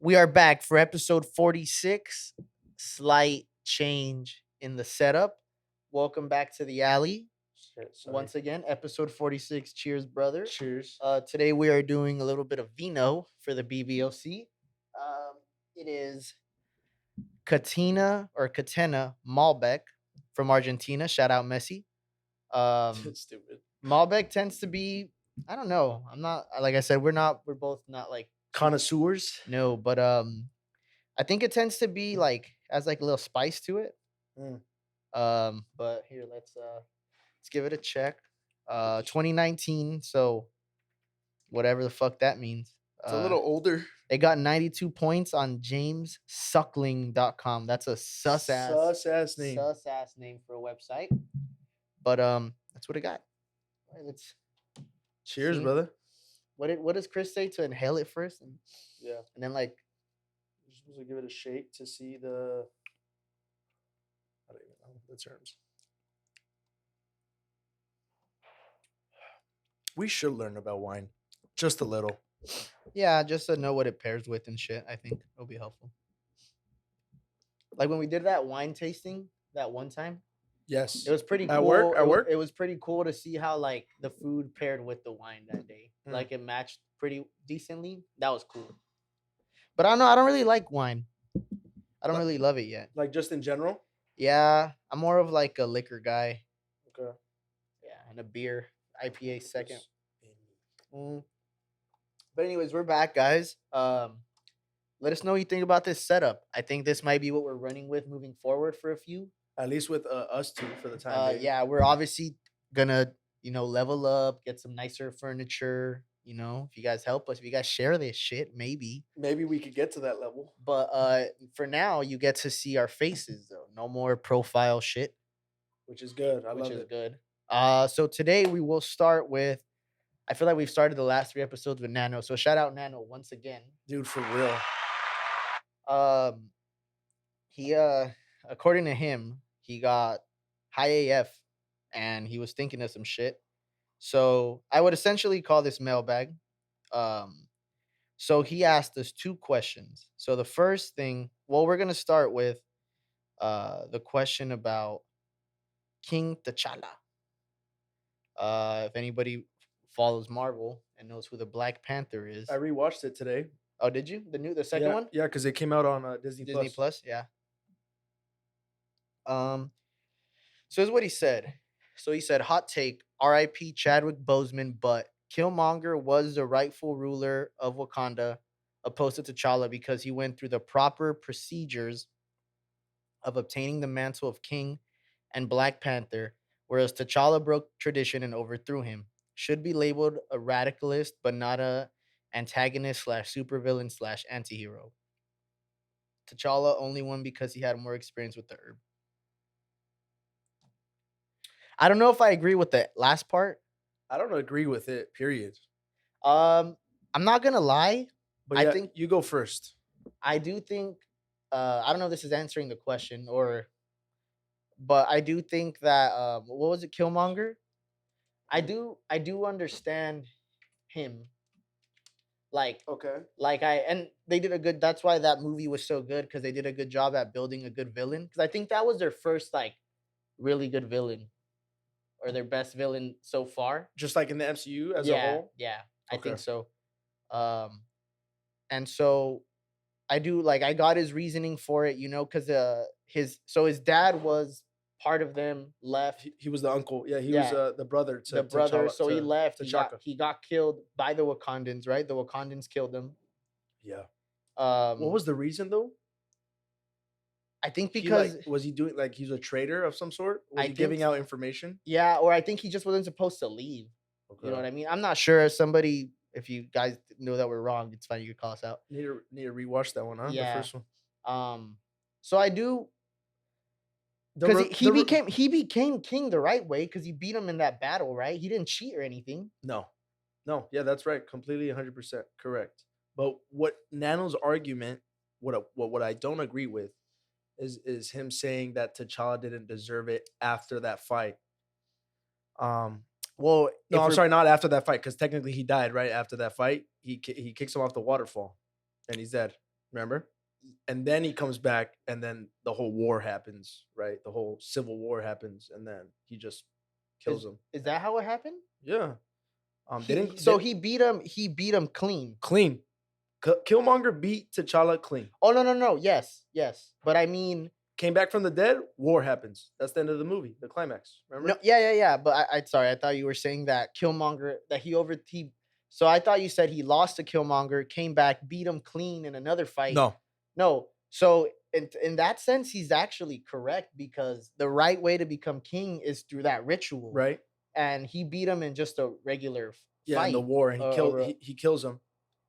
We are back for episode 46. Slight change in the setup. Welcome back to the alley. Shit, sorry. Once again, episode 46. Cheers, brother. Cheers. Today we are doing a little bit of vino for the BBOC. It is Catena Malbec from Argentina. Shout out Messi. Stupid. Malbec tends to be, I don't know. I'm not, like I said, we're both not like Connoisseurs. no, but I think it tends to be like has like a little spice to it. Mm. But here let's give it a check. 2019, so whatever the fuck that means. It's a little older. It got 92 points on jamessuckling.com. That's a sus ass name for a website. But that's what it got. All right, let's Cheers, see. brother. What does Chris say to inhale it first? And then like You're supposed to give it a shake to see the. I don't even know the terms. We should learn about wine, just a little. yeah, just to know what it pairs with and shit. I think it'll be helpful. Like when we did that wine tasting that one time, Yes, it was pretty cool. At work? At work? It was pretty cool to see how like the food paired with the wine that day. Mm. Like it matched pretty decently. That was cool. But I don't know. I don't really like wine. I don't really love it yet. Like just in general. Yeah, I'm more of like a liquor guy. Okay. Yeah, and a beer IPA second. But anyways, we're back, guys. Let us know what you think about this setup. I think this might be what we're running with moving forward for a few. At least with us two for the time being. Yeah, we're obviously gonna, level up, get some nicer furniture. If you guys help us, if you guys share this shit, maybe. Maybe we could get to that level. But for now, you get to see our faces though. No more profile shit, which is good. I love it. Good. So today we will start with. I feel like we've started the last 3 episodes with Nano, so shout out Nano once again, dude, for real. He according to him, he got high AF and he was thinking of some shit. So I would essentially call this mailbag. So he asked us 2 questions. So the first thing, we're gonna start with the question about King T'Challa. If anybody follows Marvel and knows who the Black Panther is. I rewatched it today. Oh, did you? The second one? Yeah, because it came out on Disney Plus. Yeah. So here's what he said. So he said, hot take, R.I.P. Chadwick Boseman, but Killmonger was the rightful ruler of Wakanda, opposed to T'Challa, because he went through the proper procedures of obtaining the mantle of King and Black Panther, whereas T'Challa broke tradition and overthrew him. Should be labeled a radicalist, but not a antagonist / supervillain / antihero. T'Challa only won because he had more experience with the herb. I don't know if I agree with the last part. I don't agree with it, period. I'm not gonna lie, but I think you go first. I do think I don't know if this is answering the question but I do think that what was it, Killmonger? I do understand him. Like okay, and they did a good. That's why that movie was so good, because they did a good job at building a good villain. Because I think that was their first like really good villain, or their best villain so far. Just like in the MCU as a whole. Yeah, I think so. And so I do like I got his reasoning for it, because his dad was part of them, left. He was the uncle. Yeah, he was the brother to T'Challa, so he left. He got killed by the Wakandans, right? The Wakandans killed him. Yeah. What was the reason though? I think because was he doing like he's a traitor of some sort? Was he giving out information? Yeah, or I think he just wasn't supposed to leave. Okay. You know what I mean? I'm not sure. Somebody, if you guys know that we're wrong, it's fine. You can call us out. Need to rewatch that one, huh? Yeah. The first one. So I do. Because he became king the right way, because he beat him in that battle, right? He didn't cheat or anything. No, yeah, that's right. Completely 100% correct. But what Nano's argument, what I don't agree with, is him saying that T'Challa didn't deserve it after that fight. Well, no, I'm sorry, not after that fight, because technically he died right after that fight. He kicks him off the waterfall, and he's dead. Remember? And then he comes back, and then the whole war happens, right? The whole civil war happens, and then he just kills him. Is that how it happened? Yeah. So he beat him. He beat him clean. Clean. Killmonger beat T'Challa clean. Oh no. Yes. But I mean, Came back from the dead. War happens. That's the end of the movie. The climax. Remember? no. Yeah. But I sorry. I thought you were saying that Killmonger that he. So I thought you said he lost to Killmonger, came back, beat him clean in another fight. No. So in that sense, he's actually correct because the right way to become king is through that ritual, Right. And he beat him in just a regular Yeah, fight. in the war, and he kills him.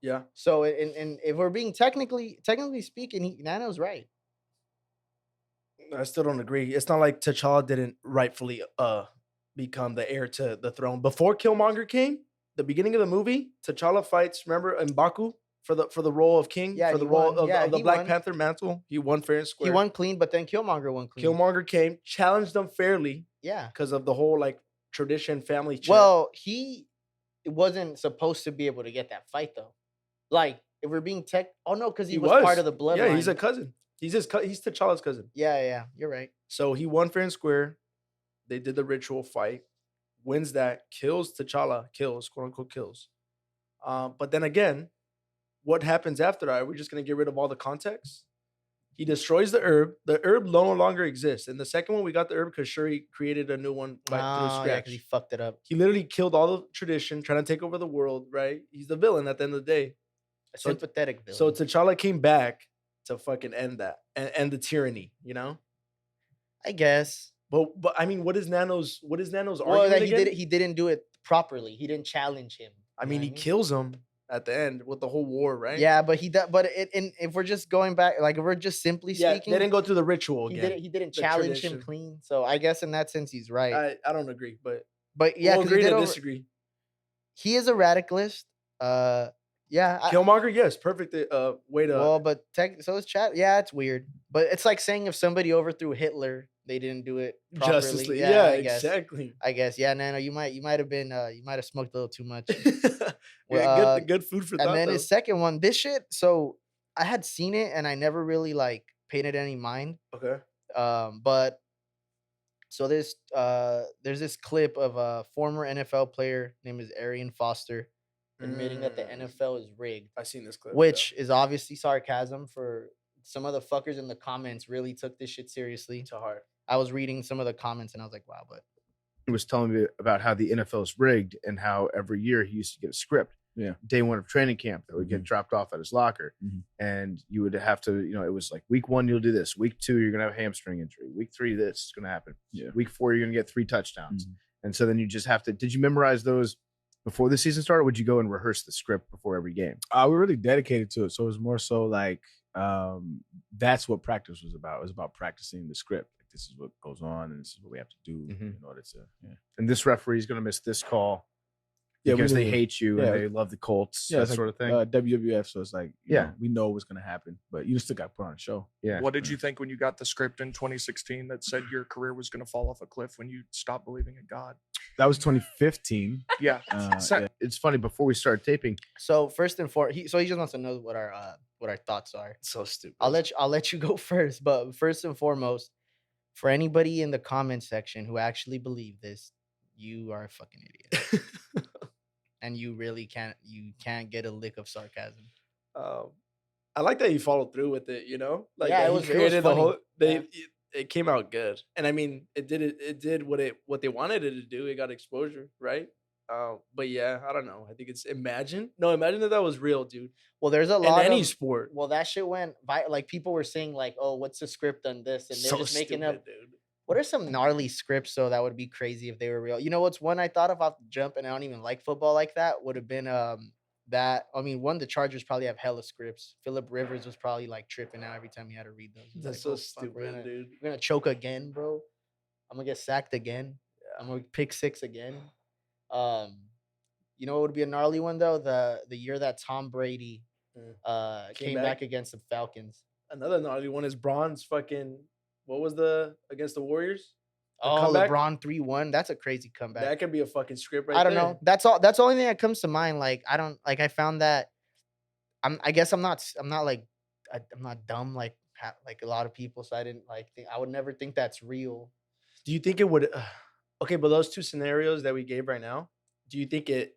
Yeah. So and if we're being technically speaking, Nano's right. I still don't agree. It's not like T'Challa didn't rightfully become the heir to the throne before Killmonger came. The beginning of the movie, T'Challa fights. Remember M'Baku for the role of king, Yeah, for the he role won. of the He Black won. Panther mantle. He won fair and square. He won clean, but then Killmonger won clean. Killmonger came, challenged them fairly Yeah. because of the whole like tradition, family. Chant. Well, he wasn't supposed to be able to get that fight though. Like if we're being oh no, because he was part of the bloodline. Yeah, he's a cousin. He's T'Challa's cousin. Yeah, you're right. So he won fair and square. They did the ritual fight, wins that, kills T'Challa, quote unquote kills. But then again, what happens after that? Are we just gonna get rid of all the context? He destroys the herb. The herb no longer exists. In the second one, we got the herb because Shuri created a new one through scratch. Yeah, because he fucked it up. He literally killed all the tradition, trying to take over the world. Right? He's the villain at the end of the day. A sympathetic villain. So T'Challa came back to fucking end that and end the tyranny. You know? I guess. But I mean, what is Nano's argument that again? he didn't do it properly. He didn't challenge him. I mean, he kills him at the end with the whole war, right? Yeah, but if we're just going back, like if we're just simply speaking, they didn't go through the ritual again. He didn't challenge him clean. So I guess in that sense he's right. I don't agree, but yeah, we'll agree to disagree. He is a radicalist. Yeah, Killmonger, yes, perfect way to. Well, but so is Chad. Yeah, it's weird, but it's like saying if somebody overthrew Hitler, they didn't do it properly. Justice League. Yeah, exactly. I guess. Yeah, Nano, you might have been you might have smoked a little too much. Good food for thought. And then his second one, this shit. So I had seen it and I never really like paid it any mind. Okay. But so there's this clip of a former NFL player named is Arian Foster admitting that the NFL is rigged. I've seen this clip, which is obviously sarcasm. For some of the fuckers in the comments really took this shit seriously. To heart. I was reading some of the comments and I was like, wow. But he was telling me about how the NFL is rigged and how every year he used to get a script. Yeah. Day one of training camp that would get dropped off at his locker. And you would have to, it was like week 1, you'll do this. Week 2, you're going to have a hamstring injury. Week 3, this is going to happen. Yeah. Week 4, you're going to get 3 touchdowns. And so then you just have to, did you memorize those before the season started? Or would you go and rehearse the script before every game? We were really dedicated to it. So it was more so like, that's what practice was about. It was about practicing the script. Like, this is what goes on and this is what we have to do in order to, And this referee is going to miss this call. Yeah, because they hate you and they love the Colts, that sort of thing. WWF, so it's like, you know, we know what's going to happen, but you still got to put on a show. Yeah. What did you think when you got the script in 2016 that said your career was going to fall off a cliff when you stopped believing in God? That was 2015. Yeah. It's funny, before we started taping. So first and foremost, he just wants to know what our thoughts are. So stupid. I'll let you go first, but first and foremost, for anybody in the comment section who actually believe this, you are a fucking idiot. And you really can't get a lick of sarcasm. I like that you followed through with it, Like yeah, it was created the whole it came out good. And I mean, it did what they wanted it to do. It got exposure, right? But yeah, I don't know. I think it's imagine that was real, dude. Well, there's a lot in any sport. Well, that shit went like people were saying like, oh, what's the script on this? And they're just making up. Dude. What are some gnarly scripts though that would be crazy if they were real? You know what's one I thought of off the jump, and I don't even like football like that, would have been the Chargers probably have hella scripts. Phillip Rivers was probably like tripping out every time he had to read those. That's like, so stupid, dude. We're gonna choke again, bro. I'm gonna get sacked again. Yeah. I'm gonna pick 6 again. You know what would be a gnarly one though? The year that Tom Brady came back against the Falcons. Another gnarly one is Braun's fucking. What was against the Warriors? LeBron 3-1. That's a crazy comeback. That could be a fucking script right there. I don't know. That's all. That's the only thing that comes to mind. Like I found that. I guess I'm not like I'm not dumb like like a lot of people, so I didn't like think I would never think that's real. Do you think it would? Okay, but those two scenarios that we gave right now, do you think it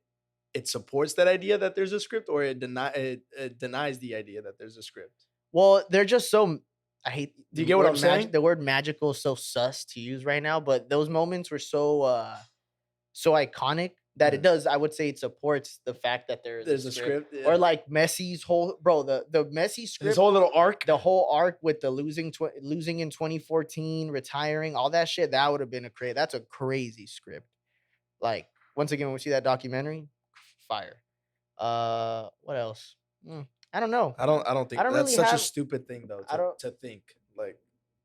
supports that idea that there's a script, or it denies the idea that there's a script? Well, they're just so I hate Do you get what I'm saying? The word magical is so sus to use right now, but those moments were so iconic that it does. I would say it supports the fact that There's a script, yeah. or like Messi's whole the Messi script, His whole little arc. the whole arc with the losing in 2014, retiring, all that shit. That would have been that's a crazy script. Like once again, when we see that documentary, fire. What else? I don't know. I don't think I don't that's really such a have- stupid thing though I don't- to think. Like,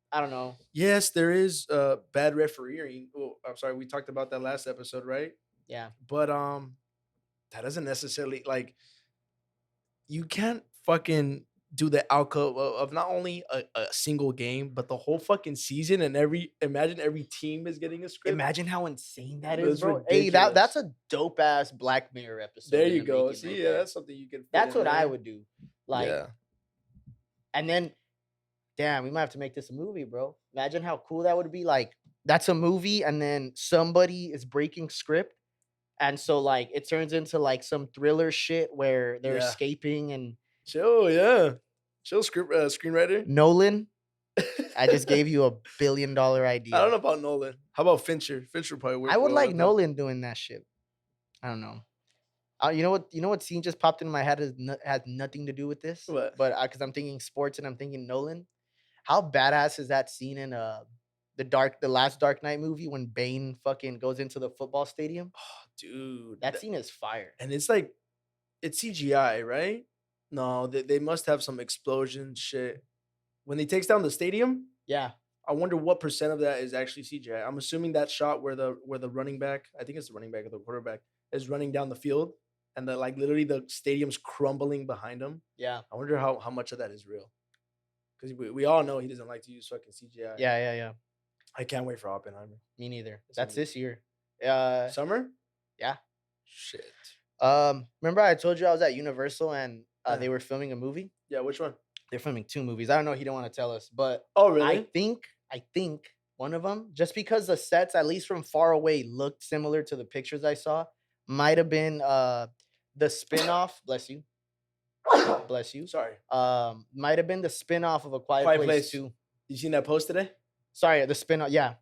I don't know. yes, there is bad refereeing. Oh, I'm sorry, we talked about that last episode, right? Yeah. But that doesn't necessarily like you can't fucking do the outcome of not only a single game, but the whole fucking season and imagine every team is getting a script. Imagine how insane that That's is, bro. Hey, that's ridiculous. a dope ass Black Mirror episode. There in you the go. making See, right yeah, there. that's something you can. That's what I would do. Like, yeah. and then, damn, we might have to make this a movie, bro. Imagine how cool that would be. Like, that's a movie, and then somebody is breaking script, and so like it turns into like some thriller shit where they're Yeah. escaping and Chill, yeah. Chill, script screenwriter. Nolan. I just gave you $1 billion idea. I don't know about Nolan. How about Fincher? Fincher probably. Work I would well like with him. Nolan doing that shit. I don't know. You know what? You know what scene just popped in my head has nothing to do with this. What? But because I'm thinking sports and I'm thinking Nolan. How badass is that scene in the last Dark Knight movie when Bane fucking goes into the football stadium? Dude, That scene is fire. and it's like it's CGI, right? No, they must have some explosion shit. When he takes down the stadium, Yeah. I wonder what percent of that is actually CGI. I'm assuming that shot where the running back, I think it's the running back or the quarterback, is running down the field and the like literally the stadium's crumbling behind him. Yeah. I wonder how much of that is real. Because we all know he doesn't like to use fucking CGI. Yeah. I can't wait for Oppenheimer. Me neither. It's That's gonna be- this year. Summer? Yeah. Shit. Remember I told you I was at Universal and they Yeah. were filming a movie? Yeah, which one? They're filming 2 movies. I don't know. He don't want to tell us, but Oh, really? I think one of them, just because the sets, at least from far away, looked similar to the pictures I saw, might have been the spin-off. Bless you. Bless you. Sorry. Might have been the spin-off of A Quiet, Quiet Place Place. 2. You seen that post today? Sorry, the spin-off. Yeah.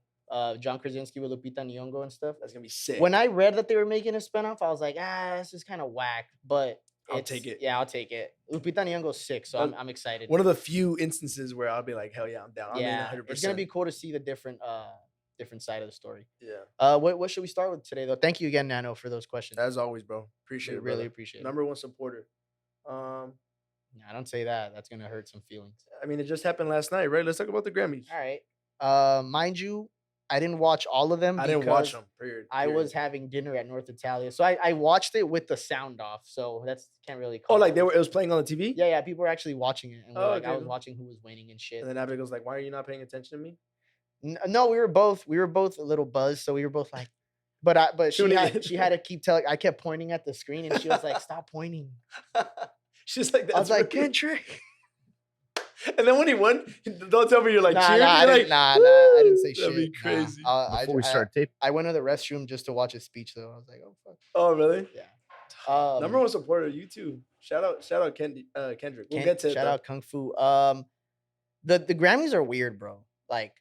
John Krasinski with Lupita Nyong'o and stuff. That's gonna be sick. When I read that they were making a spin-off, I was like, this is kind of whack, but I'll take it. Yeah, I'll take it. Lupita Nyong'o's sick, so I'm excited. One of the few instances where I'll be like, hell yeah, I'm down. I'm in Yeah, 100%. it's gonna be cool to see the different side of the story. Yeah. What should we start with today though? Thank you again, Nano, for those questions. As always, bro. We Appreciate it. really brother. appreciate it. Number one supporter. Nah, don't say that. That's gonna hurt some feelings. I mean, it just happened last night, right? Let's talk about the Grammys. All right. Mind you, I didn't watch all of them. I didn't watch because them. Period. I was having dinner at North Italia, so I watched it with the sound off. So that's can't really. Oh, call like it. it was playing on the TV. Yeah. People were actually watching it, and Oh, I okay, was cool. watching who was winning and shit. And then Abigail's like, "Why are you not paying attention to me?" No, we were both a little buzzed, so we were both like, but she Tuning had in. she had to keep telling. I kept pointing at the screen, and she was like, "Stop pointing." She's like, I was like, rude." "Kendrick." And then when he won, don't tell me you're like Nah, cheering. I You're didn't, like, I didn't say That'd be shit. crazy. Before we start taping, I went to the restroom just to watch his speech, though. I was like, "Oh fuck." Oh, really? Yeah. Number one supporter, you too. Shout out, Kendrick. We'll get to it. shout though. out Kung Fu. The Grammys are weird, bro. Like,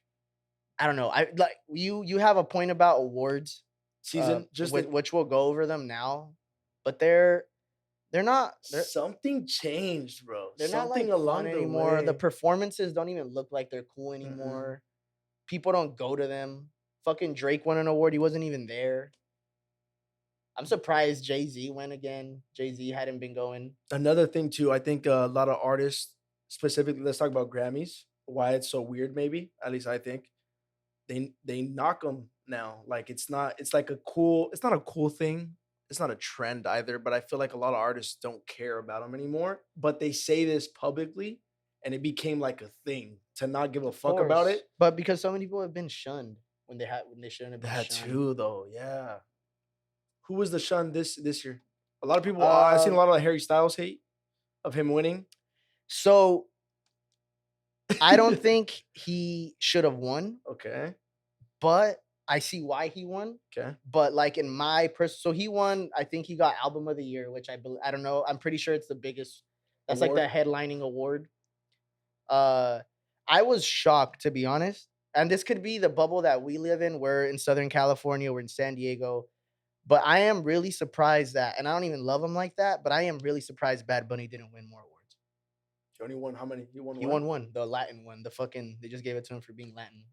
I don't know. I like you have a point about awards Season, just which we'll go over them now, but they're not. something changed, bro. They're not Something like along fun the anymore. way. The performances don't even look like they're cool anymore. People don't go to them. Fucking Drake won an award. He wasn't even there. I'm surprised Jay-Z went again. Jay-Z hadn't been going. Another thing too, I think a lot of artists, specifically, let's talk about Grammys. Why it's so weird, maybe at least I think they knock them now. Like it's not a cool thing. It's not a trend either. But I feel like a lot of artists don't care about them anymore. But they say this publicly, and it became like a thing to not give a fuck about Course. it. But because so many people have been shunned when they shouldn't have been That shunned. too, though. Yeah. Who was the shun this year? A lot of people. I've seen a lot of Harry Styles hate of him winning. So I don't think he should have won, Okay. but I see why he won. Okay. But like in my so he won. I think he got album of the year, which I don't know. I'm pretty sure it's the biggest. That's like Award? the headlining award. Uh, I was shocked, to be honest. And this could be the bubble that we live in. We're in Southern California. We're in San Diego. But I am really surprised that, and I don't even love him like that. But I am really surprised Bad Bunny didn't win more awards. He only won how many? He won He one? won one, the Latin one. The fucking they just gave it to him for being Latin.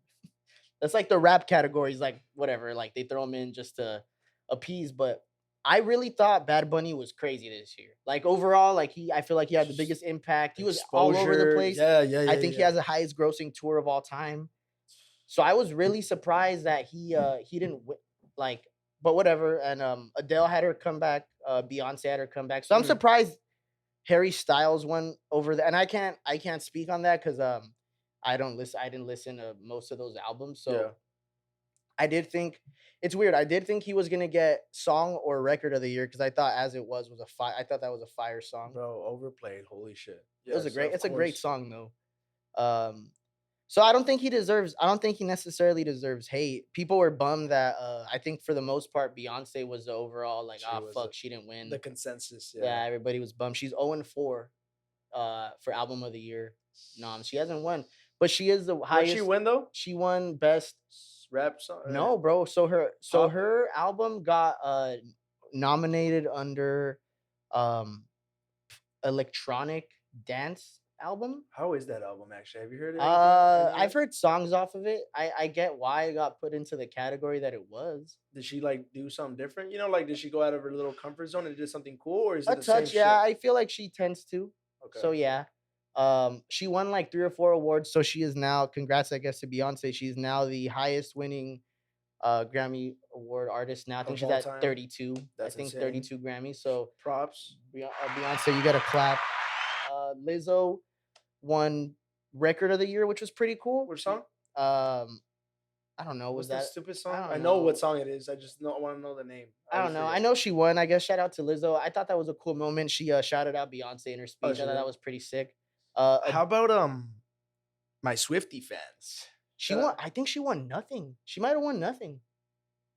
That's like the rap categories, like whatever. Like they throw him in just to appease. But I really thought Bad Bunny was crazy this year. Like overall, like I feel like he had the biggest impact. He was all over the Exposure. place. Yeah. I think he has the highest grossing tour of all time. So I was really surprised that he didn't like, but whatever. And Adele had her comeback. Beyonce had her comeback. So I'm surprised Harry Styles won over the, and I can't speak on that because I didn't listen to most of those albums. So Yeah. I did think it's weird. I did think he was gonna get song or record of the year because I thought As It Was a fire. I thought that was a fire song. Bro, overplayed. Holy shit. It was a Yes, great. of It's a great course. song though. So I don't think he deserves. I don't think he necessarily deserves hate. People were bummed that I think for the most part Beyonce was the overall like She was fuck she didn't win. The consensus. Yeah, Yeah. everybody was bummed. She's 0-4 for album of the year. She hasn't won, but she is the What highest. she win though? She won best. Rap song? No, bro. So Pop? her album got nominated under electronic dance album. How is that album actually? Have you heard it? I've heard songs off of it. I get why it got put into the category that it was. Did she like do something different? You know, like did she go out of her little comfort zone and did something cool, or is A it the same touch, yeah. shit? I feel like she tends to. Okay. So yeah. She won like 3 or 4 awards. So she is now, congrats, I guess, to Beyonce. She's now the highest winning Grammy Award artist now. I think Of she's all at time? 32. That's I think insane. 32 Grammys. So Props. Beyonce, you got to clap. Lizzo won Record of the Year, which was pretty cool. Which song? I don't know. What's Was that that stupid I song? don't I know what know. song it is. I just want to know the name. I don't always know. I forget. know she won. I guess shout out to Lizzo. I thought that was a cool moment. She shouted out Beyonce in her speech. I she thought did? that was pretty sick. How about my Swifty fans? She won. I think she won nothing. She might have won nothing.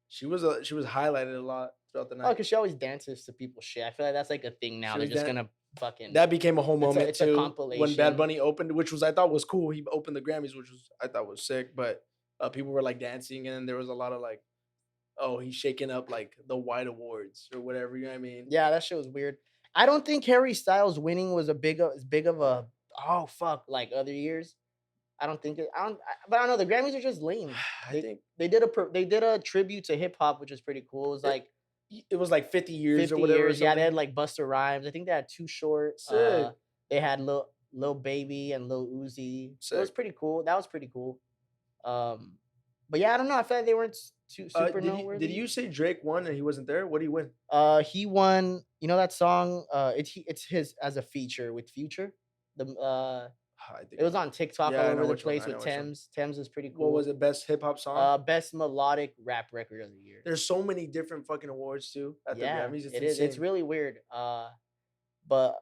She was highlighted a lot throughout the Oh, night. because she always dances to people's shit. I feel like that's like a thing now. She They're was just dan- gonna fucking. That became a whole moment it's a too. When compilation. Bad Bunny opened, which was I thought was cool. He opened the Grammys, which was I thought was sick. But people were like dancing, and there was a lot of like, oh, he's shaking up like the white awards or whatever. You know what I mean? Yeah, that shit was weird. I don't think Harry Styles winning was as big of a oh fuck like other years. I don't think it. But I don't know. The Grammys are just lame. I think They did a tribute to hip hop, which is pretty cool. It was like it was like 50 years 50 or whatever. years. Yeah, they had something. like Busta Rhymes. I think they had Too Short. Sick. They had Lil Baby and Lil Uzi. It was Sick. pretty cool. That was pretty cool. But yeah, I don't know. I feel like they weren't too super noteworthy. Did you say Drake won and he wasn't there? What did he win? He won. You know that song? It's his as a feature with Future. I think It was on TikTok Yeah, I all know over the which one, place I know with which one. Thames. Thames is pretty cool. What was it? Best hip hop song? Best melodic rap record of the year. There's so many different fucking awards too at the Grammys. It's it is. It's insane. really weird. But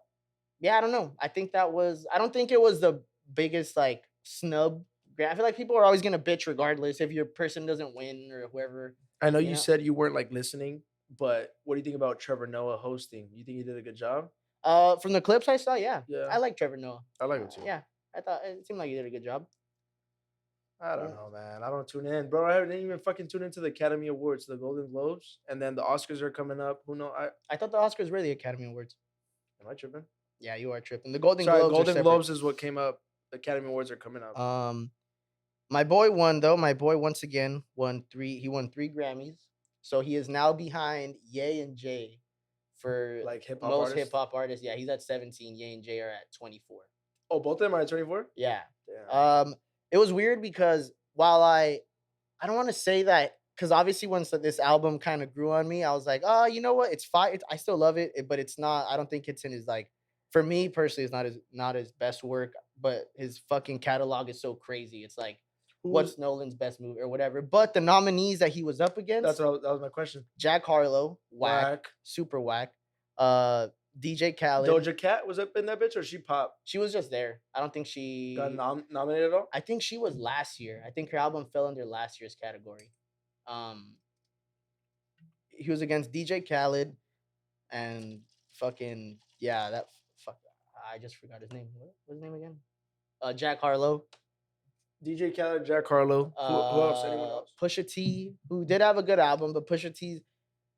yeah, I don't know. I don't think it was the biggest like snub. I feel like people are always gonna bitch regardless if your person doesn't win or whoever. I know you you know? said you weren't like listening, but what do you think about Trevor Noah hosting? You think he did a good job? From the clips I saw, yeah. Yeah. I like Trevor Noah. I like it too. Yeah, I thought it seemed like he did a good job. I don't know, man. I don't tune in, bro. I didn't even fucking tune into the Academy Awards, the Golden Globes, and then the Oscars are coming up. Who know? I thought the Oscars were the Academy Awards. Am I tripping? Yeah, you are tripping. The Golden Sorry, Globes. are Golden separate. Globes is what came up. The Academy Awards are coming up. My boy won though. My boy once again won 3. He won 3 Grammys. So he is now behind Ye and Jay for Like hip hop most artists? hip hop artists. Yeah, he's at 17. Ye and Jay are at 24. Oh, both of them are at 24. Yeah. Damn. It was weird because while I don't want to say that because obviously once this album kind of grew on me, I was like, oh, you know what? It's fine. I still love it, but it's not. I don't think it's in his like. For me personally, it's not his best work, but his fucking catalog is so crazy. It's like, what's Nolan's best movie or whatever? But the nominees that he was up against, that was my question. Jack Harlow, whack, Whack. super whack. DJ Khaled. Doja Cat was up in that bitch, or she pop She was just there. I don't think she got nominated at all? I think she was last year. I think her album fell under last year's category. He was against DJ Khaled and fucking that fuck. I just forgot his name. What's his name again? Jack Harlow. DJ Khaled, Jack Harlow. Who else? Anyone else? Pusha T, who did have a good album, but Pusha T,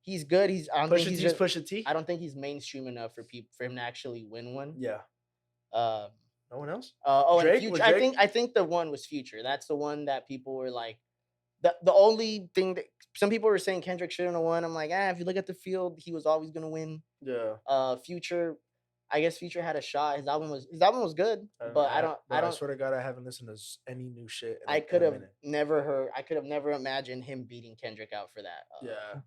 he's good. I don't think he's Pusha T. I don't think he's mainstream enough for him to actually win one. Yeah. No one else. Drake, and Future. I think the one was Future. That's the one that people were like. The only thing that some people were saying Kendrick shouldn't have won. I'm like, if you look at the field, he was always gonna win. Yeah. Future, I guess Future had a shot. His album was good, but I don't. I swear to God, I haven't listened to any new shit. I could have never imagined him beating Kendrick out for that. Yeah.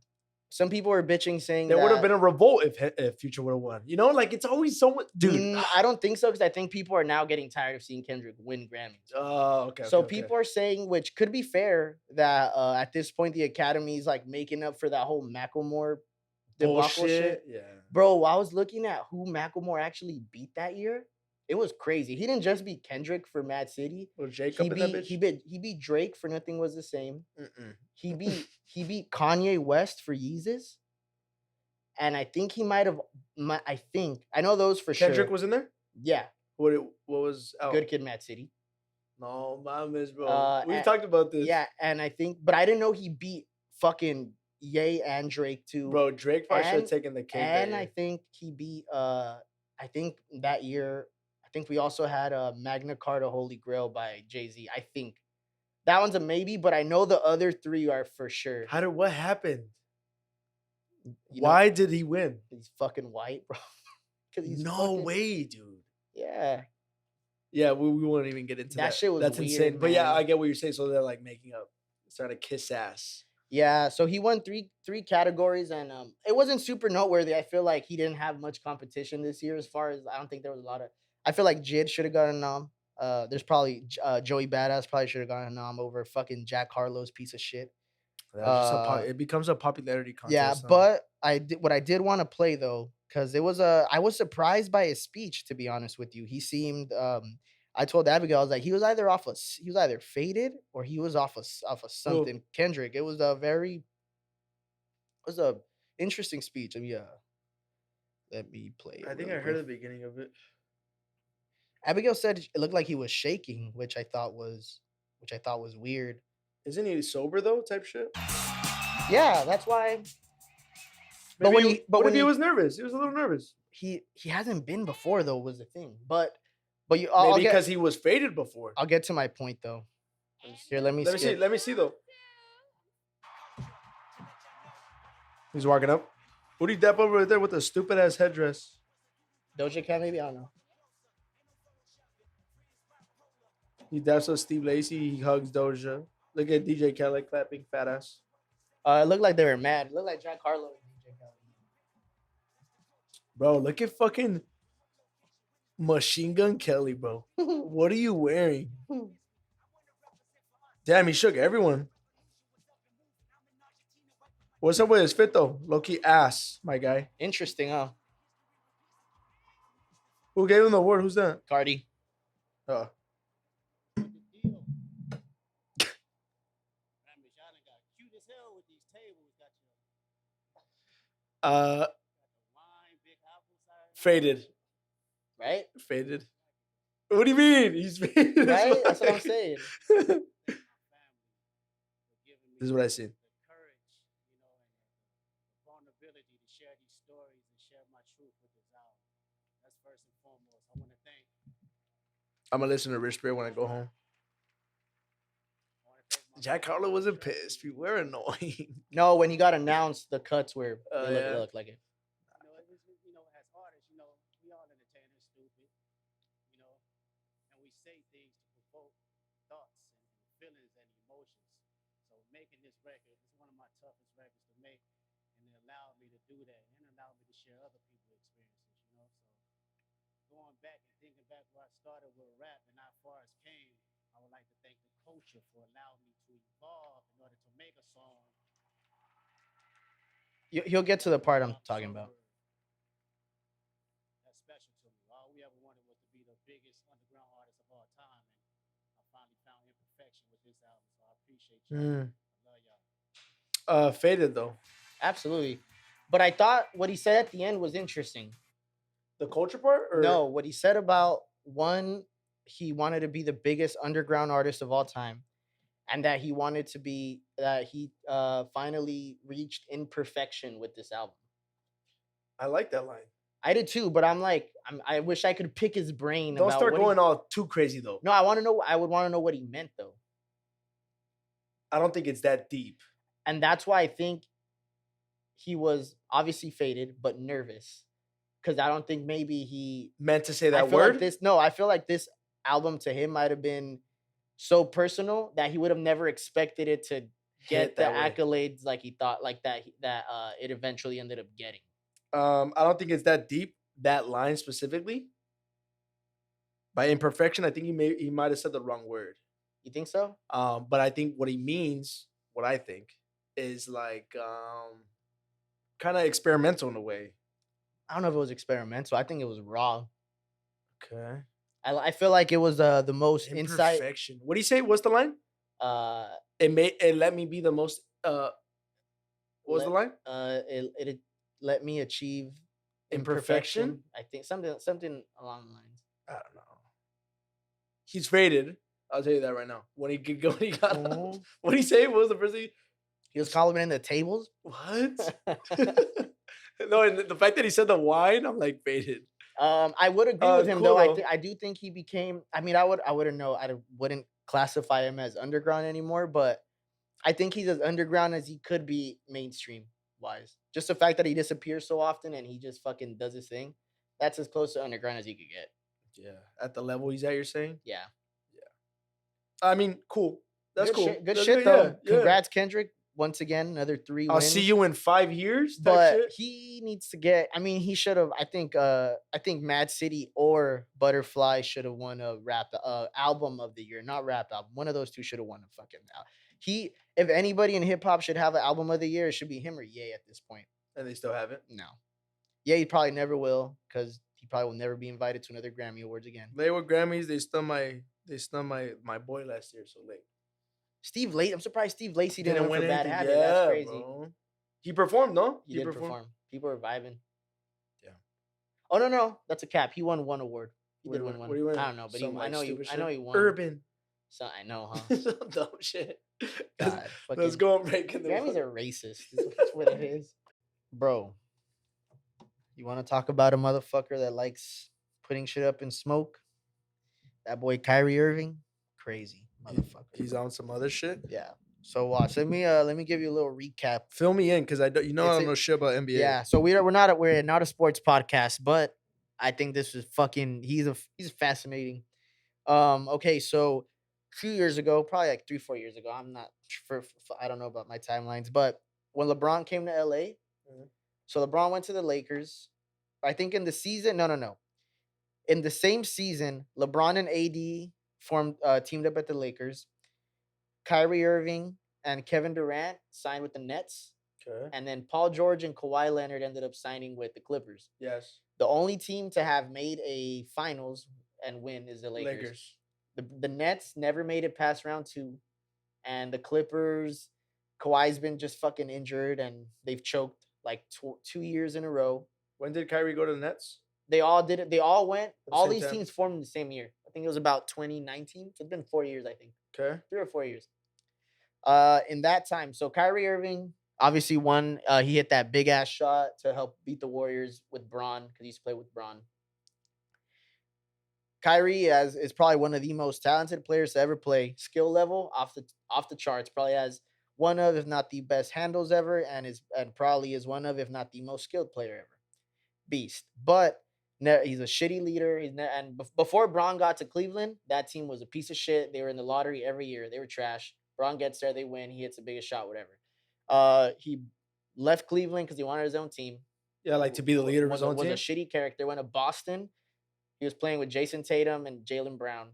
Some people were bitching saying there would have been a revolt if Future would have won. You know, like it's always so much, dude. I don't think so because I think people are now getting tired of seeing Kendrick win Grammys. Oh, okay. So people are saying, which could be fair, that at this point the Academy's like making up for that whole Macklemore debacle shit. Yeah, bro. I was looking at who Macklemore actually beat that year. It was crazy. He didn't just beat Kendrick for Mad City. Was Jacob in that bitch? He beat Drake for Nothing Was the Same. He beat Kanye West for Yeezus. And I think he might have. I know those for sure. Kendrick was in there. Yeah. What was out? Good Kid, Mad City. No, my miss, bro. We talked about this. Yeah, and but I didn't know he beat fucking Ye and Drake too. Bro, Drake probably should have taken the cake. And I think he beat. I think that year. I think we also had Magna Carta Holy Grail by Jay-Z. I think that one's a maybe, but I know the other three are for sure. What happened? Why did he win? He's fucking white, bro. No way, dude. Yeah. Yeah, we won't even get into that. That shit was That's weird, insane. man. But yeah, I get what you're saying. So they're like making up, starting to kiss ass. Yeah, so he won three categories, and it wasn't super noteworthy. I feel like he didn't have much competition this year. As far as I don't think there was a lot of. I feel like Jid should have gotten a nom. There's probably Joey Badass probably should have gotten a nom over fucking Jack Harlow's piece of shit. It becomes a popularity contest. Yeah, but what I did want to play though, because I was surprised by his speech. To be honest with you, he seemed. I told Abigail, I was like, he was either faded or he was off of something. Ooh. Kendrick. It was a interesting speech. I mean, let me play. I think I heard the beginning of it. Abigail said it looked like he was shaking, which I thought was weird. Isn't he sober though? Type shit. Yeah, that's why. Maybe when he was nervous, he was a little nervous. He hasn't been before though, was the thing. But you maybe because he was faded before. I'll get to my point though. Here, let me see. Let me see though. He's walking up. Who do you dap over there with a stupid ass headdress? Doja Cat, maybe, I don't know. He daps up Steve Lacy. He hugs Doja. Look at DJ Khaled clapping fat ass. It looked like they were mad. It looked like Jack Harlow and DJ Khaled. Bro, look at fucking Machine Gun Kelly, bro. What are you wearing? Damn, he shook everyone. What's up with his fit, though? Low-key ass, my guy. Interesting, huh? Who gave him the award? Who's that? Cardi. Oh. Faded. Right? Faded. What do you mean? He's faded. Right? That's what I'm saying. This is what I see. I'm gonna listen to Rich Spirit when I go home. Jack Harlow wasn't pissed. People were annoying. No, when he got announced, the cuts were it looked like it. As artists, we all entertainers, stupid, and we say things to provoke thoughts and feelings and emotions. So making this record is one of my toughest records to make, and it allowed me to do that, and it allowed me to share other people's experiences. So going back and thinking back where I started with rap and how far it's came, I would like to thank the culture for allowing me to evolve in order to make a song. He'll get to the part I'm talking about. biggest underground artist of all time, and I finally found imperfection with this album. So I appreciate y'all. I love y'all. Faded though. Absolutely. But I thought what he said at the end was interesting. The culture part, or No, what he said about one, he wanted to be the biggest underground artist of all time, and that he wanted to be that he finally reached imperfection with this album. I like that line. I did too, but I'm like, I wish I could pick his brain. Don't about start what going all too crazy though. No, I want to know. I would want to know what he meant though, I don't think it's that deep. and that's why I think he was obviously faded, but nervous, because I don't think maybe he Meant to say I that feel word. like this. No, I feel like this album to him might have been so personal that he would have never expected it to get Hit the that way. accolades like he thought, like that it eventually ended up getting. I don't think it's that deep. That line specifically. By imperfection, I think he might have said the wrong word. You think so? But I think what he means, what I think, is like kind of experimental in a way. I don't know if it was experimental. I think it was raw. Okay. I feel like it was the most insight. Imperfection. What do you say? What's the line? It let me be the most. What was the line? It let me achieve Imperfection? imperfection. I think something along the lines. I don't know. He's faded. I'll tell you that right now. When he got Oh. what did he say? What was the first thing? He was complimenting the tables. What? No, and the fact that he said the wine, I'm like faded. I would agree with him cool, though. though. I do think he became. I mean, I wouldn't know. Wouldn't classify him as underground anymore, but I think he's as underground as he could be mainstream wise. Just the fact that he disappears so often and he just fucking does his thing. That's as close to underground as he could get. Yeah, at the level he's at, you're saying? Yeah, I mean, cool. That's good cool. Shit, good That's shit though. yeah. Congrats, Kendrick. Once again, another 3 I'll wins. see you in 5 years. Type But shit. he needs to get. I mean, he should have. I think Mad City or Butterfly should have won a rap album of the year, not rap album. One of those two should have won a fucking. If anybody in hip hop should have an album of the year, it should be him or Ye at this point. And they still haven't. No, Ye probably never will because he probably will never be invited to another Grammy Awards again. They were Grammys. They stung my boy last year so late. Steve Lacey. I'm surprised Steve Lacey didn't win for Bad anything. Habit. That's crazy. Bro. He performed, no? He did perform. People were vibing. Yeah. Oh no, that's a cap. He won one award. He What did do you win win? one. What do you win? I don't know, but Some, I like, know stupid I know shit? he won. Urban. So I know, huh? Some dumb shit. God, Let's fucking- go and break in the Grammys are racist. That's what it is, bro. You want to talk about a motherfucker that likes putting shit up in smoke? That boy Kyrie Irving, crazy motherfucker. He's on some other shit. Yeah. So watch. Let me give you a little recap. Fill me in because I don't. I don't know shit about NBA. Yeah. So we're not a sports podcast, but I think this is fucking. He's fascinating. Okay. So a few years ago, probably like 3-4 years ago. I'm not sure. I don't know about my timelines, but when LeBron came to LA, so LeBron went to the Lakers. I think in the season, no. In the same season, LeBron and AD teamed up at the Lakers. Kyrie Irving and Kevin Durant signed with the Nets. Okay. And then Paul George and Kawhi Leonard ended up signing with the Clippers. Yes. The only team to have made a finals and win is the Lakers. The Nets never made it past round 2. And the Clippers, Kawhi's been just fucking injured and they've choked like 2 years in a row. When did Kyrie go to the Nets? They all did it. They all went. the All same these time? teams formed in the same year. I think it was about 2019. So it's been 4 years, I think. Okay. 3 or 4 years. In that time, so Kyrie Irving obviously won. He hit that big ass shot to help beat the Warriors with Braun because he used to play with Braun. Kyrie is probably one of the most talented players to ever play. Skill level off the charts. Probably has one of, if not the best handles ever, and probably is one of, if not the most skilled player ever. Beast, but he's a shitty leader. Before Braun got to Cleveland, that team was a piece of shit. They were in the lottery every year. They were trash. Braun gets there, they win. He hits the biggest shot, whatever. He left Cleveland because he wanted his own team. Yeah, like to be the leader of his own was team. a shitty character. Went to Boston. He was playing with Jason Tatum and Jaylen Brown.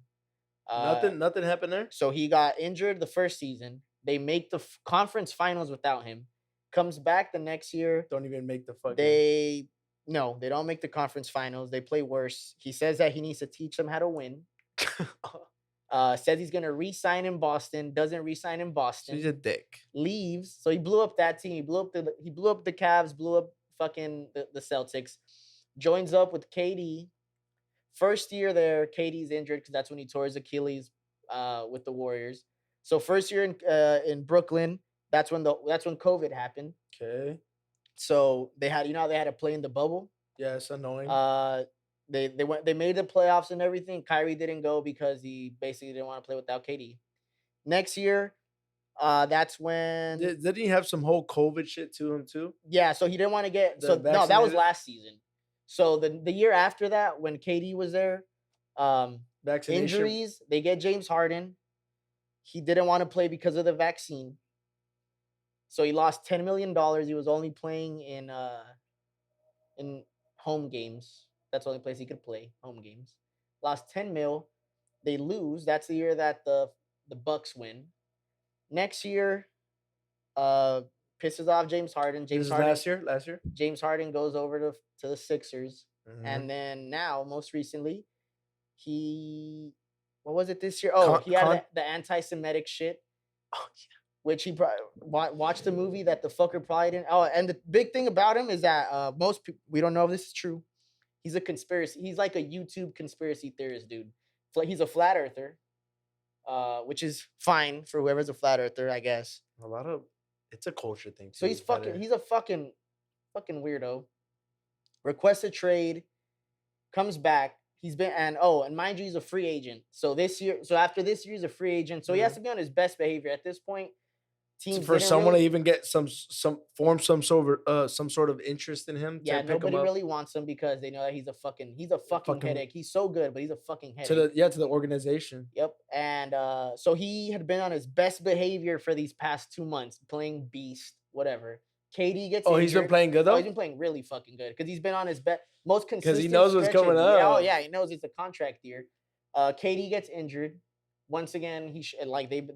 Nothing happened there. So he got injured the first season. They make the conference finals without him. Comes back the next year. Don't even make the fucking. They No, they don't make the conference finals. They play worse. He says that he needs to teach them how to win. Says he's gonna re-sign in Boston. Doesn't re-sign in So Boston. he's a dick. Leaves. So he blew up that team. He blew up the Cavs. Blew up fucking the Celtics. Joins up with KD. First year there, KD's injured because that's when he tore his Achilles with the Warriors. So first year in Brooklyn, that's when COVID happened. Okay. So they had they had to play in the bubble. Yeah, it's annoying. They made the playoffs and everything. Kyrie didn't go because he basically didn't want to play without KD. Next year, that's when Didn't he have some whole COVID shit to him too? yeah, so he didn't want to get The so no, that was vaccinated? last season. So the year after that, when KD was there, Vaccination. injuries, they get James Harden. He didn't want to play because of the vaccine. So he lost $10 million. He was only playing in home games. That's the only place he could play, home games. Lost 10 mil. They lose. That's the year that the Bucks win. Next year, pisses off James Harden. This James is Harden last year. James Harden goes over to the Sixers. Mhm. And then now, most recently, what was it this year? Oh, he had the anti-Semitic shit. Oh, yeah. Which he watched the movie that the fucker probably didn't. Oh, and the big thing about him is that most people, we don't know if this is true. He's a conspiracy. He's like a YouTube conspiracy theorist, dude. He's a flat earther, which is fine for whoever's a flat earther, I guess. It's a culture thing too. So he's a fucking weirdo. Requests a trade, comes back. He's been and mind you, he's a free agent. So after this year, he's a free agent. So he has to be on his best behavior at this point. Teams for someone to even get some sort of interest in him. Yeah, to pick nobody him up. really wants him because they know that he's a fucking headache. He's so good, but he's a fucking headache. To the organization. Yep. And so he had been on his best behavior for these past 2 months, playing beast, whatever. KD gets injured. He's been playing good though? Oh, he's been playing really fucking good because he's been on his most consistent. Because he knows what's coming up. Yeah, oh yeah, he knows it's a contract year. KD gets injured. Once again,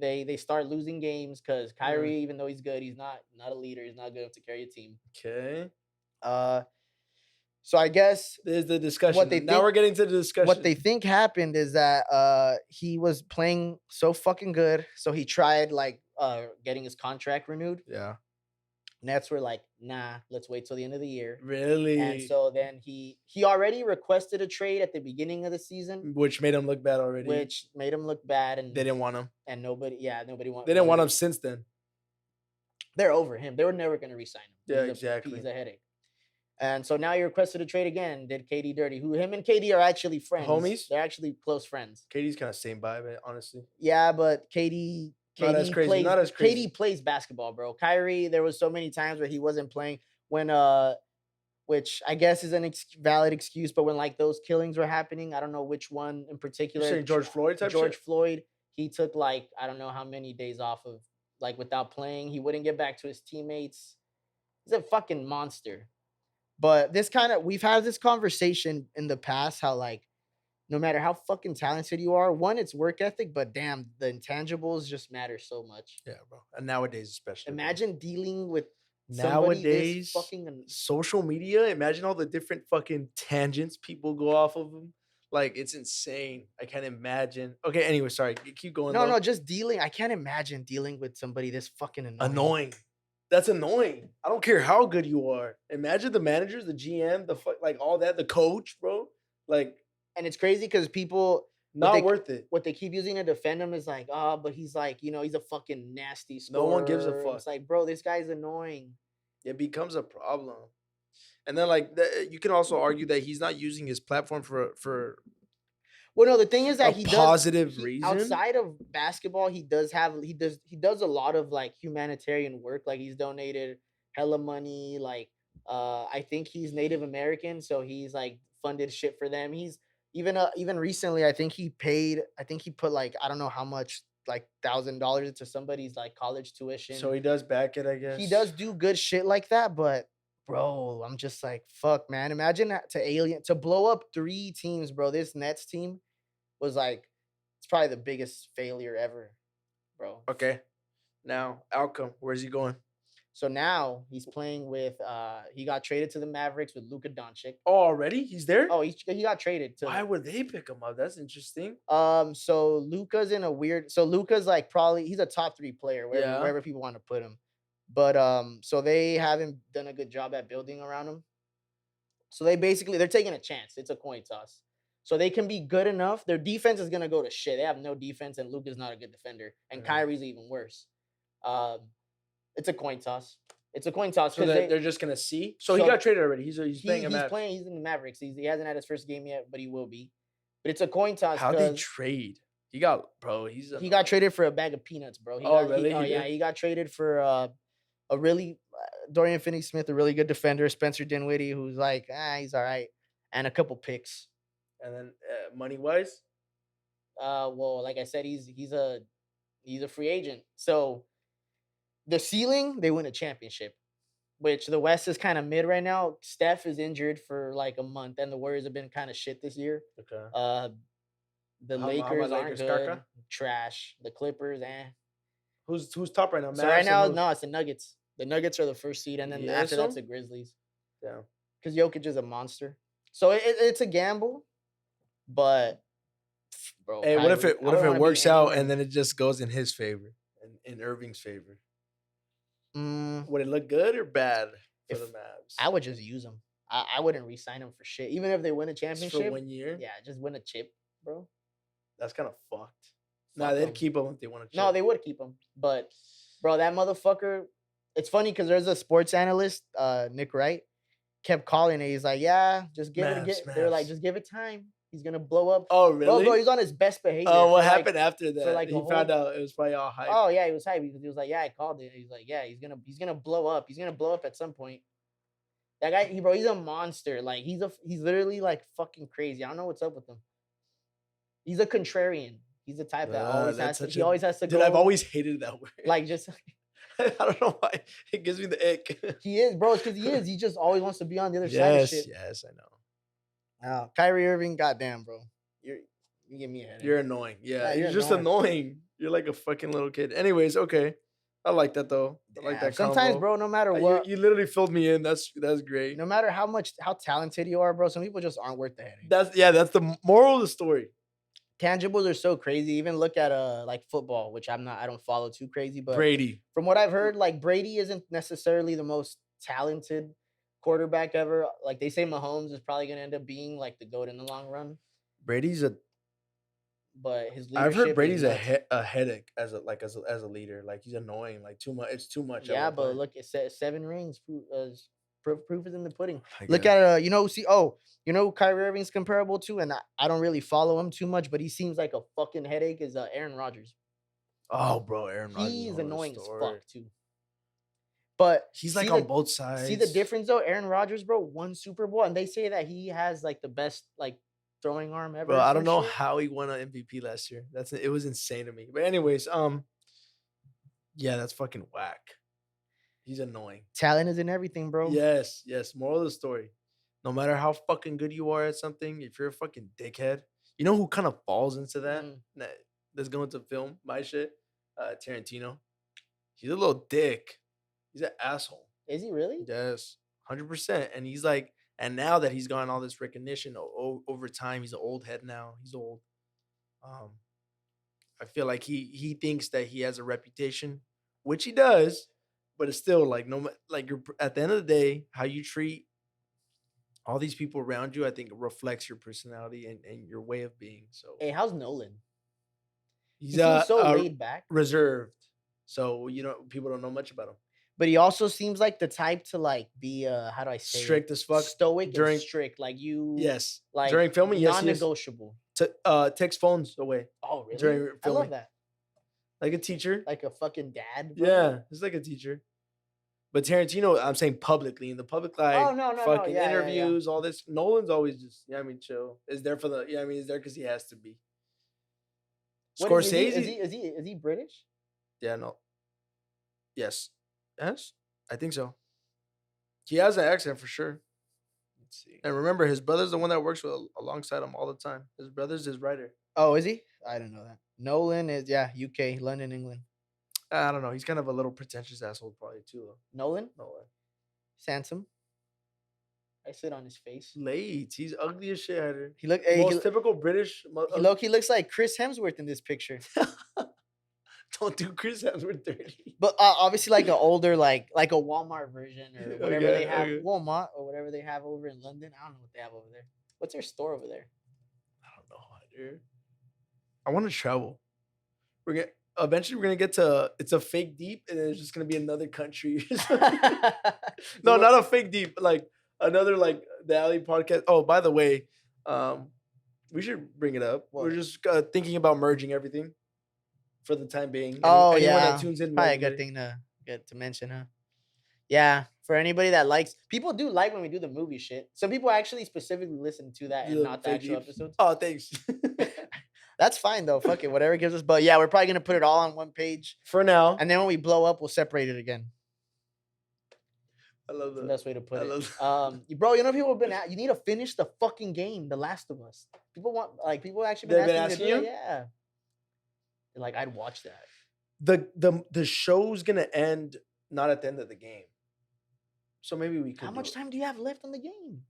they start losing games because Kyrie, even though he's good, he's not a leader. He's not good enough to carry a team. Okay. So I guess there's the discussion. We're getting to the discussion. What they think happened is that he was playing so fucking good, so he tried getting his contract renewed. Yeah. Nets were like, nah, let's wait till the end of the year. Really? And so then he already requested a trade at the beginning of the season, which made him look bad already. And they didn't want him. And nobody wanted. They didn't want him since then. They're over him. They were never going to re-sign him. Yeah, exactly. He's a headache. And so now he requested a trade again. Did KD dirty? Him and KD are actually friends. Homies? They're actually close friends. KD's kind of same vibe, honestly. Yeah, but KD not as crazy. Not as crazy. KD plays basketball, bro. Kyrie, there was so many times where he wasn't playing when which I guess is an valid excuse, but when those killings were happening, I don't know which one in particular. You're saying George Floyd type George shit? Floyd, he took I don't know how many days off of without playing. He wouldn't get back to his teammates. He's a fucking monster. But we've had this conversation in the past how no matter how fucking talented you are, one, it's work ethic, but damn, the intangibles just matter so much. Yeah, bro. And nowadays, especially. Imagine dealing with nowadays fucking social media. Imagine all the different fucking tangents people go off of them. It's insane. I can't imagine. Okay, anyway, sorry. Keep going. No, just dealing. I can't imagine dealing with somebody this fucking annoying. That's annoying. I don't care how good you are. Imagine the managers, the GM, all that, the coach, bro. And it's crazy because people worth it. What they keep using to defend him is but he's he's a fucking nasty scorer. No one gives a fuck. It's bro, this guy's annoying. It becomes a problem. And then you can also argue that he's not using his platform for well, no, the thing is that positive reason. Outside of basketball, he does a lot of humanitarian work. He's donated hella money. I think he's Native American, so he's funded shit for them. He's even recently, I think he put I don't know how much, $1,000 into somebody's college tuition. So he does back it, I guess. He does do good shit like that, but bro, I'm just fuck, man. Imagine that to blow up 3 teams, bro. This Nets team was it's probably the biggest failure ever, bro. Okay. Now, outcome, where's he going? So now he's playing with. He got traded to the Mavericks with Luka Doncic. Oh, already? He's there? Oh, he got traded to. Why would they pick him up? That's interesting. So Luka's in a weird. So Luka's like probably he's a top 3 player Yeah. wherever people want to put him. But so they haven't done a good job at building around him. So they're taking a chance. It's a coin toss. So they can be good enough. Their defense is gonna go to shit. They have no defense, and Luka's not a good defender, and Kyrie's even worse. It's a coin toss. It's a coin toss So because they're just gonna see. So he got traded already. He's playing a match. He's in the Mavericks. He hasn't had his first game yet, but he will be. But it's a coin toss. How'd they trade? He got he got traded for a bag of peanuts, bro. Really? He got traded for a really Dorian Finney-Smith, a really good defender, Spencer Dinwiddie, who's like, he's all right, and a couple picks. And then money wise, well, like I said, he's a free agent. So the ceiling, they win a championship, which the West is kind of mid right now. Steph is injured for like a month, and the Warriors have been kind of shit this year. Okay. The Lakers aren't good. Trash. The Clippers, Who's top right now? So right now, no, it's the Nuggets. The Nuggets are the first seed, and then after that's the Grizzlies. Yeah. Because Jokic is a monster. So it's a gamble, but bro. Hey, what if it works out and then it just goes in his favor and in Irving's favor? Would it look good or bad for the Mavs? I would just use him. I wouldn't re-sign him for shit. Even if they win a championship just for 1 year. Yeah, just win a chip, bro. That's kind of fucked. Nah, they'd keep him if they want to. No, they would keep him. But, bro, that motherfucker. It's funny because there's a sports analyst, Nick Wright, kept calling it. He's like, yeah, just give it. They're like, just give it time. He's gonna blow up. Oh, really? Bro, he's on his best behavior. Oh, what happened after that? Like he found out it was probably all hype. Oh yeah, he was hype because he was like, yeah, I called it. He's like, yeah, he's gonna blow up. He's gonna blow up at some point. That guy, he's a monster. Like he's literally like fucking crazy. I don't know what's up with him. He's a contrarian. He's the type that always has to go. Dude, I've always hated that word. Like just I don't know why it gives me the ick. He is, bro. It's because he is. He just always wants to be on the other side of shit. Yes, I know. Kyrie Irving, goddamn, bro. You give me a headache. You're annoying. Yeah, you're just annoying. You're like a fucking little kid. Anyways, okay. I like that though. I like that. Sometimes, combo. bro, no matter what, you literally filled me in. That's great. No matter how talented you are, bro, some people just aren't worth the headache. That's the moral of the story. Tangibles are so crazy. Even look at like football, which I don't follow too crazy, but Brady. From what I've heard, like Brady isn't necessarily the most talented quarterback ever. Like they say Mahomes is probably gonna end up being like the GOAT in the long run. But his leadership, I've heard Brady's a headache as a leader. Like he's annoying. Like too much. It's too much. Yeah, but look, it says 7 rings. Proof is in the pudding. Look guess. at who Kyrie Irving's comparable to, and I don't really follow him too much, but he seems like a fucking headache. Is Aaron Rodgers? Oh, bro, Aaron Rodgers. He's annoying as fuck too. But he's like on both sides. See the difference though? Aaron Rodgers, bro, won Super Bowl, and they say that he has like the best like throwing arm ever. Bro, I don't know how he won an MVP last year. It was insane to me. But anyways, yeah, that's fucking whack. He's annoying. Talent is in everything, bro. Yes. Moral of the story. No matter how fucking good you are at something, if you're a fucking dickhead, you know who kind of falls into that? That's going to film my shit? Tarantino. He's a little dick. He's an asshole. Is he really? Yes. 100%. And he's like, and now that he's gotten all this recognition over time, he's an old head now. He's old. I feel like he thinks that he has a reputation, which he does, but it's still like you're at the end of the day, how you treat all these people around you, I think it reflects your personality and your way of being. So hey, how's Nolan? He's so laid back, reserved. So people don't know much about him. But he also seems like the type to like be how do I say strict as fuck, stoic and strict. Like you, yes, like during filming, non-negotiable. Takes phones away. Oh, really? During filming. I love that. Like a teacher, like a fucking dad. Bro. Yeah, he's like a teacher. But Tarantino, I'm saying publicly in the public life, fucking interviews, all this. Nolan's always just, chill. Is there for the, is there because he has to be. Scorsese, is he British? Yeah, no. Yes, I think so. He has an accent for sure. Let's see. And remember, his brother's the one that works alongside him all the time. His brother's his writer. Oh, is he? I didn't know that. Nolan is UK, London, England. I don't know. He's kind of a little pretentious asshole, probably too. Though. Nolan, No way. he's handsome. I sit on his face. Late. He's ugly as shit. Hatter. He look. Hey, Most typical British. he looks like Chris Hemsworth in this picture. Don't do Chris Hemsworth dirty. But obviously, like an older, like a Walmart version or whatever Okay, they have, okay. Walmart or whatever they have over in London. I don't know what they have over there. What's their store over there? I don't know, dude. I want to travel. Eventually we're gonna get to it's a fake deep, and then it's just gonna be another country. No, not a fake deep, like another like the Alley podcast. Oh, by the way, we should bring it up. What? We're just thinking about merging everything for the time being. Oh Anyone yeah, that tunes in, probably a regularly. good thing to get to mention, huh? Yeah, for anybody that likes, people do like when we do the movie shit. Some people actually specifically listen to that and The not the fake actual deeps. episodes. Oh, thanks. That's fine though. Fuck it, whatever gives us. But yeah, we're probably gonna put it all on one page, For now, and then when we blow up, we'll separate it again. I love That's the that. best way to put I it. love Bro, you know people have been at. You need to finish the fucking game, The Last of Us. People actually They've been been asking me to asking do that. Yeah. They're like, I'd watch that. the show's gonna end not at the end of the game, so maybe we could. How much time do you have left on the game?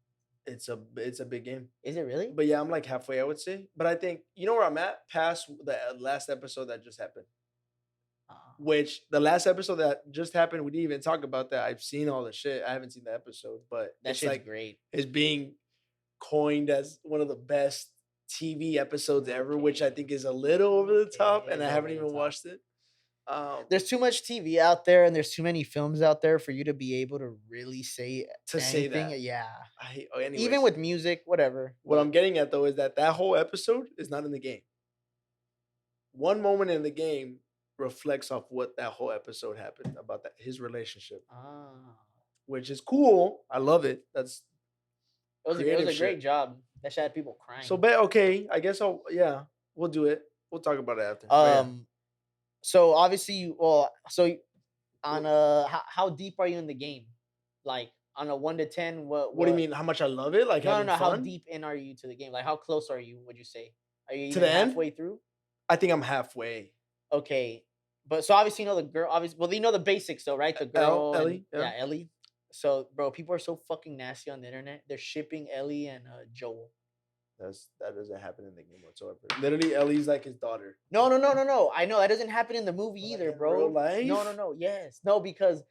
It's a big game. Is it really? But yeah, I'm like halfway, I would say. But I think you know where I'm at past the last episode that just happened. Which the last episode that just happened, we didn't even talk about that. I've seen all the shit. I haven't seen the episode, but That it's shit's like great. is being coined as one of the best TV episodes ever, which I think is a little over the top, it and is I haven't over the even top. watched it. There's too much TV out there, and there's too many films out there for you to be able to really say To say anything. that. Yeah. Anyways, Even with music, whatever. what but- I'm getting at though is that whole episode is not in the game. One moment in the game reflects off what that whole episode happened about his relationship, Ah. which is cool. I love it. That's It was creative a great shit. job. That shit had people crying. so okay. I guess we'll do it. We'll talk about it after. But yeah. So obviously, on how deep are you in the game? Like on a 1 to 10, What do you mean? How much I love it? Like No, having How fun? deep in are you to the game? Like how close are you? Would you say? Are you To even the end? halfway through? I think I'm halfway. Okay, but so obviously you know the girl. Obviously, well, you know the basics though, right? The girl, and- Ellie, yeah. Ellie. So, bro, people are so fucking nasty on the internet. They're shipping Ellie and Joel. That doesn't happen in the game whatsoever. Literally, Ellie's like his daughter. No. I know that doesn't happen in the movie Like either, in bro. real life? No. Yes, no, because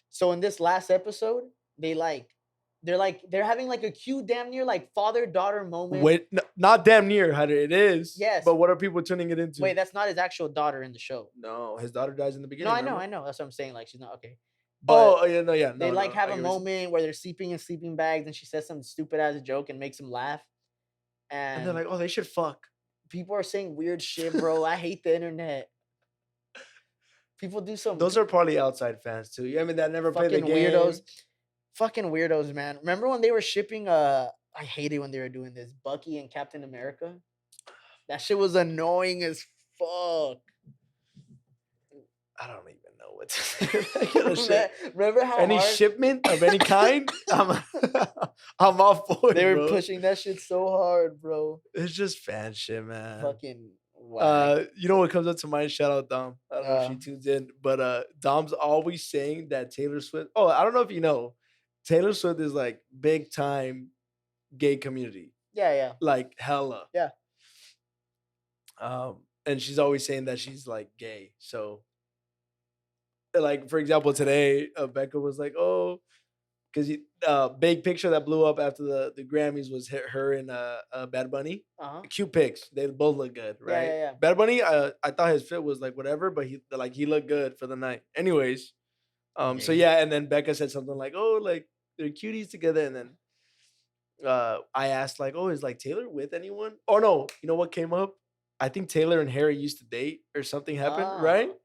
so in this last episode, they're having like a cute, damn near like father-daughter moment. Wait, not damn near, Hunter. It is. Yes. But what are people tuning it into? Wait, that's not his actual daughter in the show. No, his daughter dies in the No, beginning. I know. remember? That's what I'm saying. Like she's not okay. Oh, yeah, no, yeah. They no, like no, have I a get what you're saying. moment where they're sleeping in sleeping bags, and she says some stupid ass joke and makes him laugh. And they're like, oh, they should fuck. People are saying weird shit, bro. I hate the internet. People do some Those are probably outside fans too. I mean, that never played the fucking game. weirdos. Fucking weirdos, man. Remember when they were shipping I hated when they were doing this. Bucky and Captain America. That shit was annoying as fuck. I don't even know what to say. That kind of shit. Remember how Any hard shipment of any kind, I'm all for it. they were bro. pushing that shit so hard, bro. It's just fan shit, man. Fucking whack. You know what comes up to mind? Shout out Dom. I don't know if she Uh. tunes in, but Dom's always saying that Taylor Swift. Oh, I don't know if you know, Taylor Swift is like big time gay community, Yeah. like hella. Yeah. And she's always saying that she's like gay. So, like for example, today Becca was like, "Oh, because big picture that blew up after the Grammys was her and Bad Bunny. Uh-huh. Cute pics. They both look good, right? Yeah. Bad Bunny, I thought his fit was like whatever, but he looked good for the night. Anyways, so yeah, and then Becca said something like, "Oh, like they're cuties together," and then I asked like, "Oh, is like Taylor with anyone?" Oh no, you know what came up? I think Taylor and Harry used to date or something happened, right? Ah.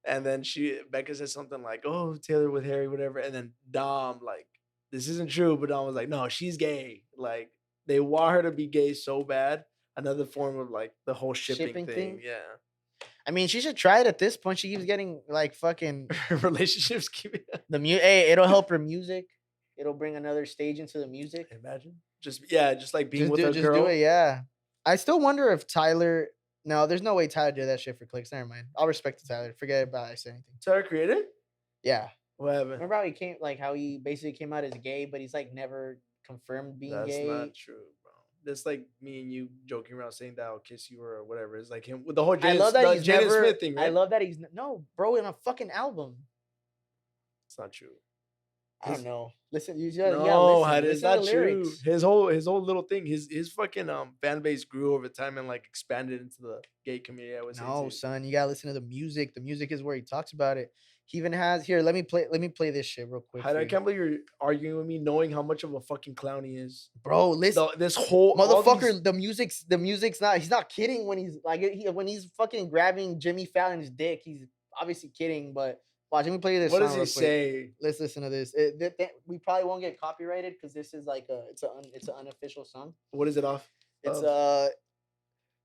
And then Becca said something like, "Oh, Taylor with Harry, whatever." And then Dom like, "This isn't true," but Dom was like, "No, she's gay. Like they want her to be gay so bad." Another form of like the whole shipping thing. Yeah. I mean, she should try it at this point. She keeps getting like fucking Relationships keep Hey, it'll help her music. It'll bring another stage into the music. Imagine. Just like being Just with a do girl. it, yeah. I still wonder if Tyler No, there's no way Tyler did that shit for clicks. Never mind. I'll respect it, Tyler. Forget about I said anything. Tyler created? Yeah. What happened? Remember how he came, like how he basically came out as gay, but he's like never confirmed being That's gay. not true, bro. That's like me and you joking around saying that I'll kiss you or whatever. It's like him with the whole I love that the he's Jaden never. Smith thing, right? I love that he's no, bro, in a fucking album. It's not true. I don't know. Listen, you No, listen, it's listen to not the true. lyrics. His whole little thing, his fucking fan base grew over time and like expanded into the gay community. I would say. No, too. son, you gotta listen to the music. The music is where he talks about it. He even has here. Let me play this shit real quick. I for you. can't believe you're arguing with me, knowing how much of a fucking clown he is. Bro, listen, This whole all motherfucker. these- The music's not. He's not kidding when he's like when he's fucking grabbing Jimmy Fallon's dick. He's obviously kidding, but watch. Let me play this. What song does he real quick. say? Let's listen to this. We probably won't get copyrighted because this is like it's an unofficial song. What is it off? It's of?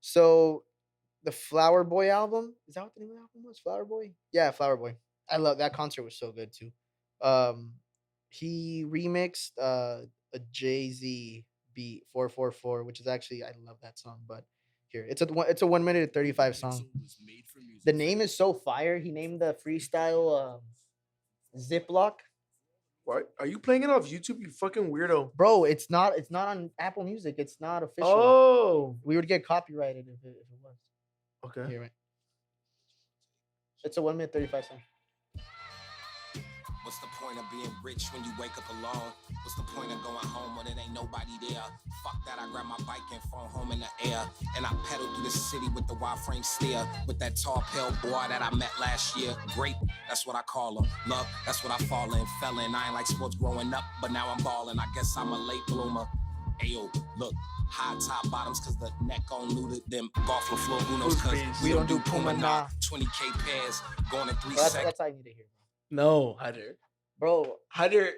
so the Flower Boy album. Is that what the name of the album was? Flower Boy? Yeah, Flower Boy. I love that concert was so good too. He remixed a Jay-Z beat 444, which is actually I love that song, but here it's a 1 minute and 35 song. The name is so fire. He named the freestyle Ziploc. What? Are you playing it off YouTube? You fucking weirdo. Bro, it's not on Apple Music. It's not official. Oh, We would get copyrighted if it was. okay. Here, right. It's a 1 minute 35 song. What's the point of being rich when you wake up alone? What's the point of going home when it ain't nobody there? Fuck that, I grab my bike and phone home in the air. And I pedal through the city with the wide frame steer. With that tall, pale boy that I met last year. Great, that's what I call him. Love, that's what I fall in. Fell in, I ain't like sports growing up, but now I'm balling. I guess I'm a late bloomer. Ayo, look, high top bottoms cause the neck on looted them. Golf the floor, who knows cause we don't do Puma, nah. 20K pairs, going in 3 seconds. That's all I need to hear, No, Hyder. bro. Hyder.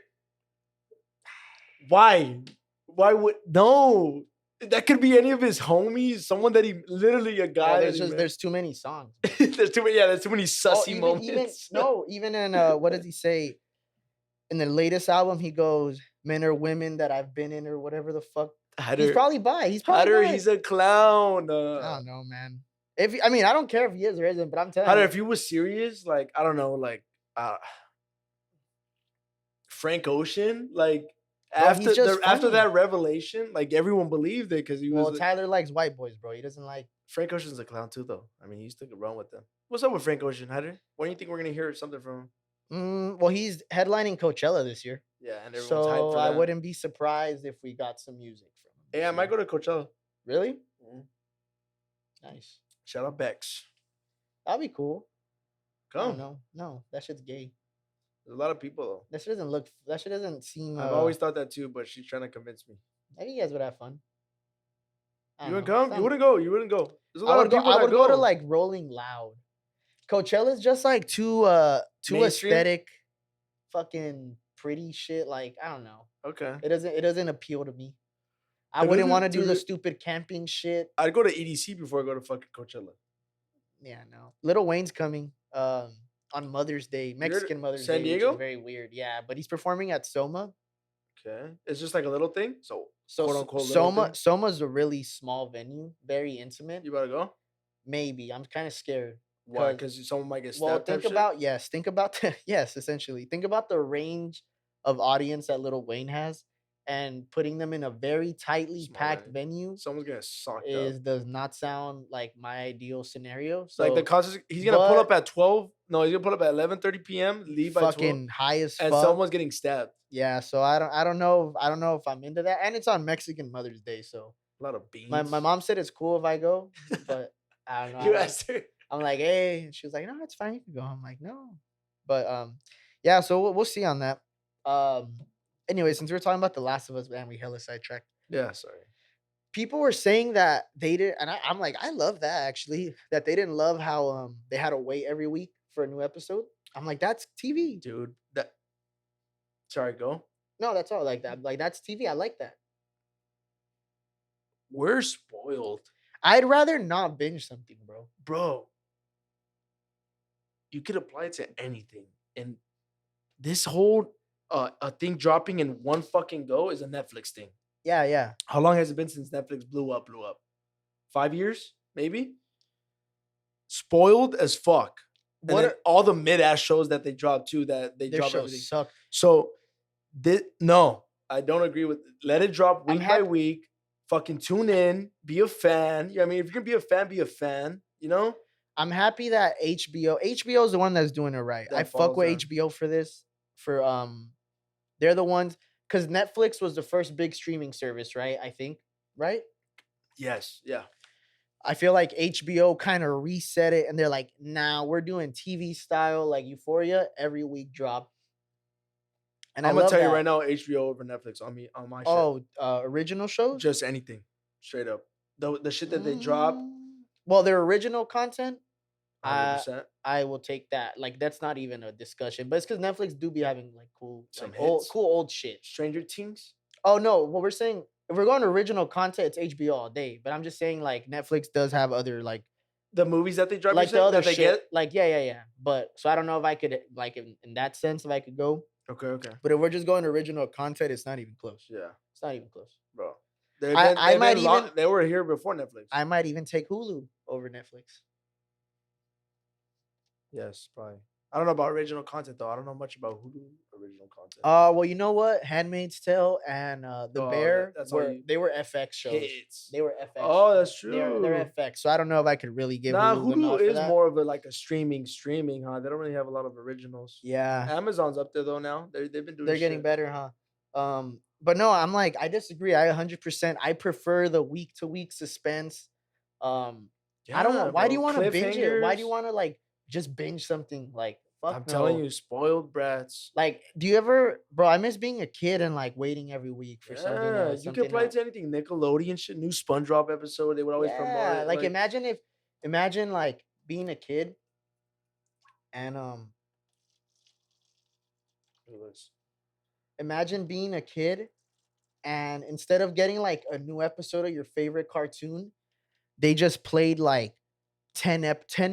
Why? Why would no? That could be any of his homies. Someone that he literally a guy. There's too many songs. there's too many. Yeah, there's too many sussy even, moments. even in what does he say? In the latest album, he goes, "Men or women that I've been in, or whatever the fuck." Hyder, He's probably bi. He's probably Hyder, bi. he's a clown. I don't know, man. I mean, I don't care if he is or isn't, but I'm telling Hyder, you. if he was serious, like I don't know, like Frank Ocean, like Bro, he's just after funny. that revelation, like everyone believed it because he was. Well, Tyler likes white boys, bro. He doesn't like. Frank Ocean's a clown too, though. I mean, he used to run with them. What's up with Frank Ocean, Hyder? When do you think we're gonna hear something from him? Well, he's headlining Coachella this year, Yeah, and everyone's hyped so for I that. wouldn't be surprised if we got some music from him. Hey, I this might year. go to Coachella. Really? Mhm. Nice. Shout out Bex. That'd be cool. I don't Come. know. No, that shit's gay. There's a lot of people though. That shit doesn't look. That shit doesn't seem. I've always thought that too, but she's trying to convince me. Maybe you guys would have fun. I You don't wouldn't know. come? You wouldn't go. You wouldn't go. There's a I lot would of go. people I that would go to like Rolling Loud. Coachella's just like too Mainstream? aesthetic, fucking pretty shit. Like I don't know. Okay. It doesn't appeal to me. I It wouldn't doesn't want to do to the me- stupid camping shit. I'd go to EDC before I go to fucking Coachella. Yeah, no. Lil Wayne's coming on Mother's Day, Mexican Mother's San Day, which Diego? is very weird. Yeah, but he's performing at Soma. Okay. It's just like a little thing. So So quote unquote little Soma thing? Soma's a really small venue, very intimate. You better go. Maybe I'm kind of scared. Why? 'Cause- Because someone might get stabbed. Well, type think shit? about yes, essentially. Think about the range of audience that Lil Wayne has, and putting them in a very tightly Small packed venue. venue Someone's getting socked up. does not sound like my ideal scenario. So Like the concert, he's gonna pull up but- at 12. No, he's gonna pull up at 11:30 p.m. Leave by 12, fucking high as and fuck. someone's getting stabbed. Yeah, so I don't know if I'm into that, and it's on Mexican Mother's Day, so A lot of beans. my mom said it's cool if I go, but I don't know. I You don't- asked her. I'm like, hey, and she was like, no, it's fine, you can go. I'm like, no, but yeah, so we'll see on that. Anyway, since we're talking about The Last of Us, man, we hella sidetracked. Yeah, sorry. People were saying that they did, and I'm like, I love that actually, that they didn't love how they had to wait every week for a new episode. I'm like, that's TV. Dude, that. Sorry, go. No, that's all like that. Like that's TV. I like that. We're spoiled, I'd rather not binge something, bro. bro. You could apply it to anything, and this whole a thing dropping in one fucking go is a Netflix thing. Yeah, yeah. How long has it been since Netflix blew up? 5 years, maybe. spoiled as fuck. And What then are- all the mid ass shows that they drop too, that they Their drop shows everything. suck. So no, I don't agree with. Let it drop I'm week by happy- week. Fucking tune in, be a fan. Yeah, I mean, if you're gonna be a fan, be a fan. You know, I'm happy that HBO is the one that's doing it right. That I fuck falls with on. HBO for this. They're the ones because Netflix was the first big streaming service, right? I think, right? yes, yeah. I feel like HBO kind of reset it, and they're like, "Nah, we're doing TV style like Euphoria every week drop." And I'm I gonna love tell you that. right now, HBO over Netflix on me on my shit. Oh, original shows. Just anything, straight up. The shit that they drop, Well, their original content, 100%. I will take that. Like that's not even a discussion, but it's because Netflix do be having like cool, Some like old, hits. cool old shit. Stranger Things. Oh no, what we're saying, if we're going to original content, it's HBO all day. But I'm just saying, like Netflix does have other like The movies that they drop, the other that they shit. get. Like yeah. But so I don't know if I could like in that sense if I could go. Okay. But if we're just going to original content, it's not even close. Yeah, It's not even close. bro. I might even- They were here before Netflix. I might even take Hulu over Netflix. Yes, probably. I don't know about original content though. I don't know much about Hulu original content. Well, you know what? Handmaid's Tale and The Oh, Bear that's all were they were FX shows. Hits. They were FX. Oh, that's They're true. FX. So I don't know if I could really give Nah, Hulu, the nod Hulu for is that. more of a streaming, huh? They don't really have a lot of originals. Yeah, Amazon's up there though now. They've been doing. they're getting shit. better, huh? But no, I'm like I disagree. I 100%. I prefer the week to week suspense. I don't Yeah, want. Why do you bro. want to binge it? Why do you Cliffhangers. want to like just binge something? Like fuck I'm no. telling you, spoiled brats. Like, do you ever, bro? I miss being a kid and like waiting every week for something. Yeah, you something can play it to anything. Nickelodeon shit, new SpongeBob episode. They would always promote yeah, it. like imagine like being a kid and imagine being a kid and instead of getting like a new episode of your favorite cartoon, they just played like 10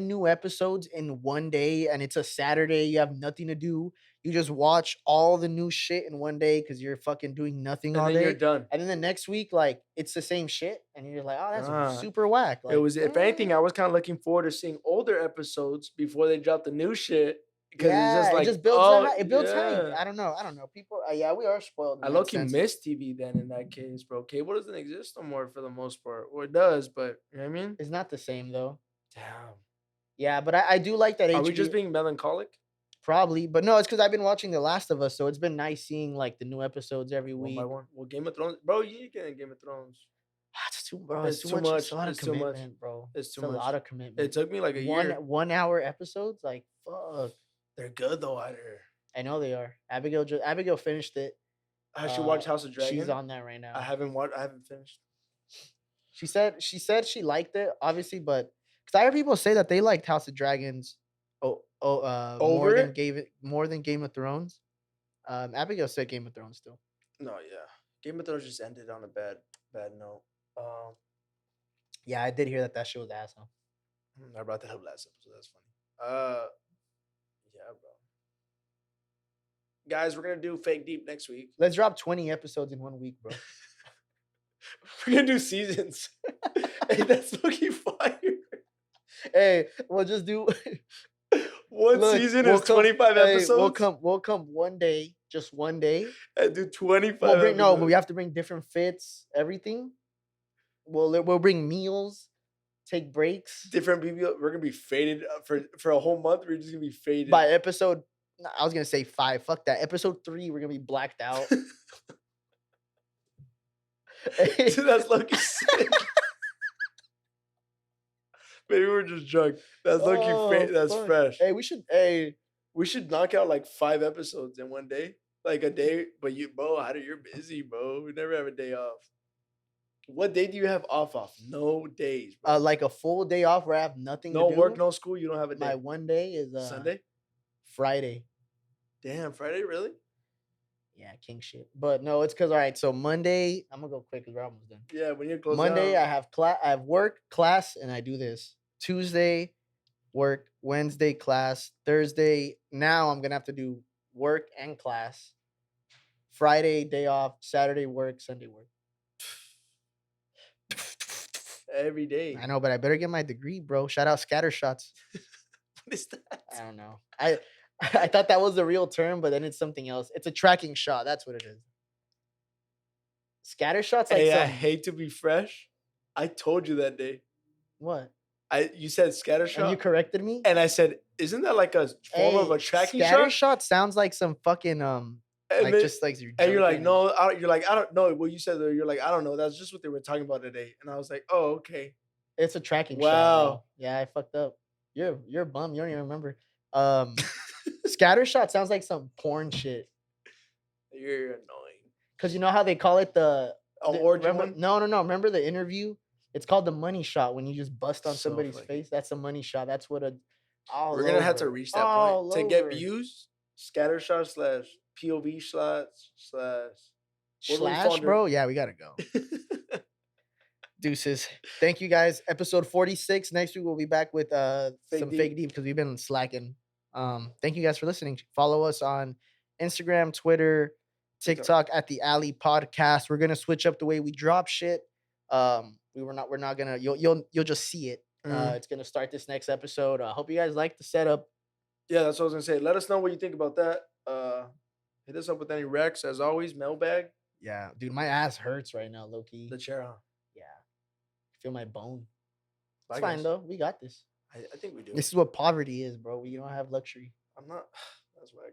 new episodes in one day, and it's a Saturday, you have nothing to do, you just watch all the new shit in one day because you're fucking doing nothing and all then day, you're done. and then the next week like it's the same shit and you're like, oh, that's Nah. super whack. Like, It was, if anything, I was kind of looking forward to seeing older episodes before they dropped the new shit. Because yeah, it's just like, it just builds oh, it builds hype. yeah. I don't know people, yeah, we are spoiled in I that low-key sense. miss TV then in that case, bro. Cable doesn't exist no more for the most part. Or it does, but you know what I mean? It's not the same though. Damn. Yeah, but I do like that Are HBO. we just being melancholic? Probably, but no, it's because I've been watching The Last of Us, so it's been nice seeing like the new episodes every One week. by one. Well, Game of Thrones, bro. You need to get in Game of Thrones. It's too, bro. It's It's, too too much. much. It's a lot of It's too much. commitment, bro. It's too a much. lot of commitment. It took me like a year. 1 hour episodes, like fuck. They're good though. I hear. I know they are. Abigail finished it. I should watch House of Dragon. She's on that right now. I haven't watched. I haven't finished. She said she liked it, obviously, but because I heard people say that they liked House of Dragons. Over more than Game of Thrones. Abigail said Game of Thrones still. No, yeah. Game of Thrones just ended on a bad note. Yeah, I did hear that shit was asshole. I brought that up last episode. That's funny. Yeah, bro. Guys, we're gonna do Fake Deep next week. Let's drop 20 episodes in 1 week, bro. We're gonna do seasons. Hey, that's fucking fire. Hey, we'll just do One Look, season we'll is come- 25 hey, episodes. We'll come one day, just one day. And do 25. We'll bring no, but episodes. we have to bring different fits, everything. We'll bring meals, take breaks. Different people. We're gonna be faded for a whole month. We're just gonna be faded. By episode, I was gonna say 5. Fuck that. Episode 3, we're gonna be blacked out. Dude, that's lucky sick. Maybe we're just drunk. That's lucky. Oh, That's fuck. fresh. Hey, we should. Hey, We should knock out like 5 episodes in one day, like a day. But bro, you're busy, bro. We never have a day off. What day do you have off? No days, bro. like a full day off where I have nothing No to do. work, no school. You don't have a day. My one day is Sunday. Friday. Damn, Friday, really? Yeah, king shit. But no, it's because all right. So Monday, I'm gonna go quick because we're almost done. Yeah, when you're close. Monday, I have I have work, class, and I do this. Tuesday, work. Wednesday, class. Thursday, now I'm gonna have to do work and class. Friday, day off. Saturday, work. Sunday, work. every day. I know, but I better get my degree, bro. Shout out scatter shots. What is that? I don't know. I thought that was the real term, but then it's something else. It's a tracking shot. That's what it is. Scatter shots like Hey, I some hate to be fresh. I told you that day. what? You said scatter And shot, you corrected me. and I said, "Isn't that like a form of Hey, a tracking scatter shot?" shot sounds like some fucking And like then- just like you're And you're like, jumping no, you're like, I don't know. Well, you said that you're like, I don't know. That's just what they were talking about today. And I was like, oh, okay. it's a tracking shot. Wow. Bro. Yeah, I fucked up. You're a bum. You don't even remember. Scatter shot sounds like some porn shit. You're annoying. Cause you know how they call it the Orgy remember, one? No. Remember the interview? It's called the money shot when you just bust on So somebody's funny. face. That's a money shot. That's what a. All We're gonna have to over. reach that All point to get over. views. Scatter shot / POV shots / what do we Slash, fonder? bro. Yeah, we gotta go. Deuces. Thank you guys. Episode 46. Next week we'll be back with some Deep. fake deep because we've been slacking. Thank you guys for listening. Follow us on Instagram, Twitter, TikTok at the Alley Podcast. We're gonna switch up the way we drop shit. We're not gonna you'll just see it. It's gonna start this next episode. I hope you guys like the setup. Yeah, that's what I was gonna say. Let us know what you think about that. Hit us up with any recs as always. Mailbag. Yeah, dude, my ass hurts right now, low key. The chair. Huh? Yeah, feel my bone. I It's fine guess. though. We got this. I think we do. This is what poverty is, bro. We don't have luxury. I'm not. That's why.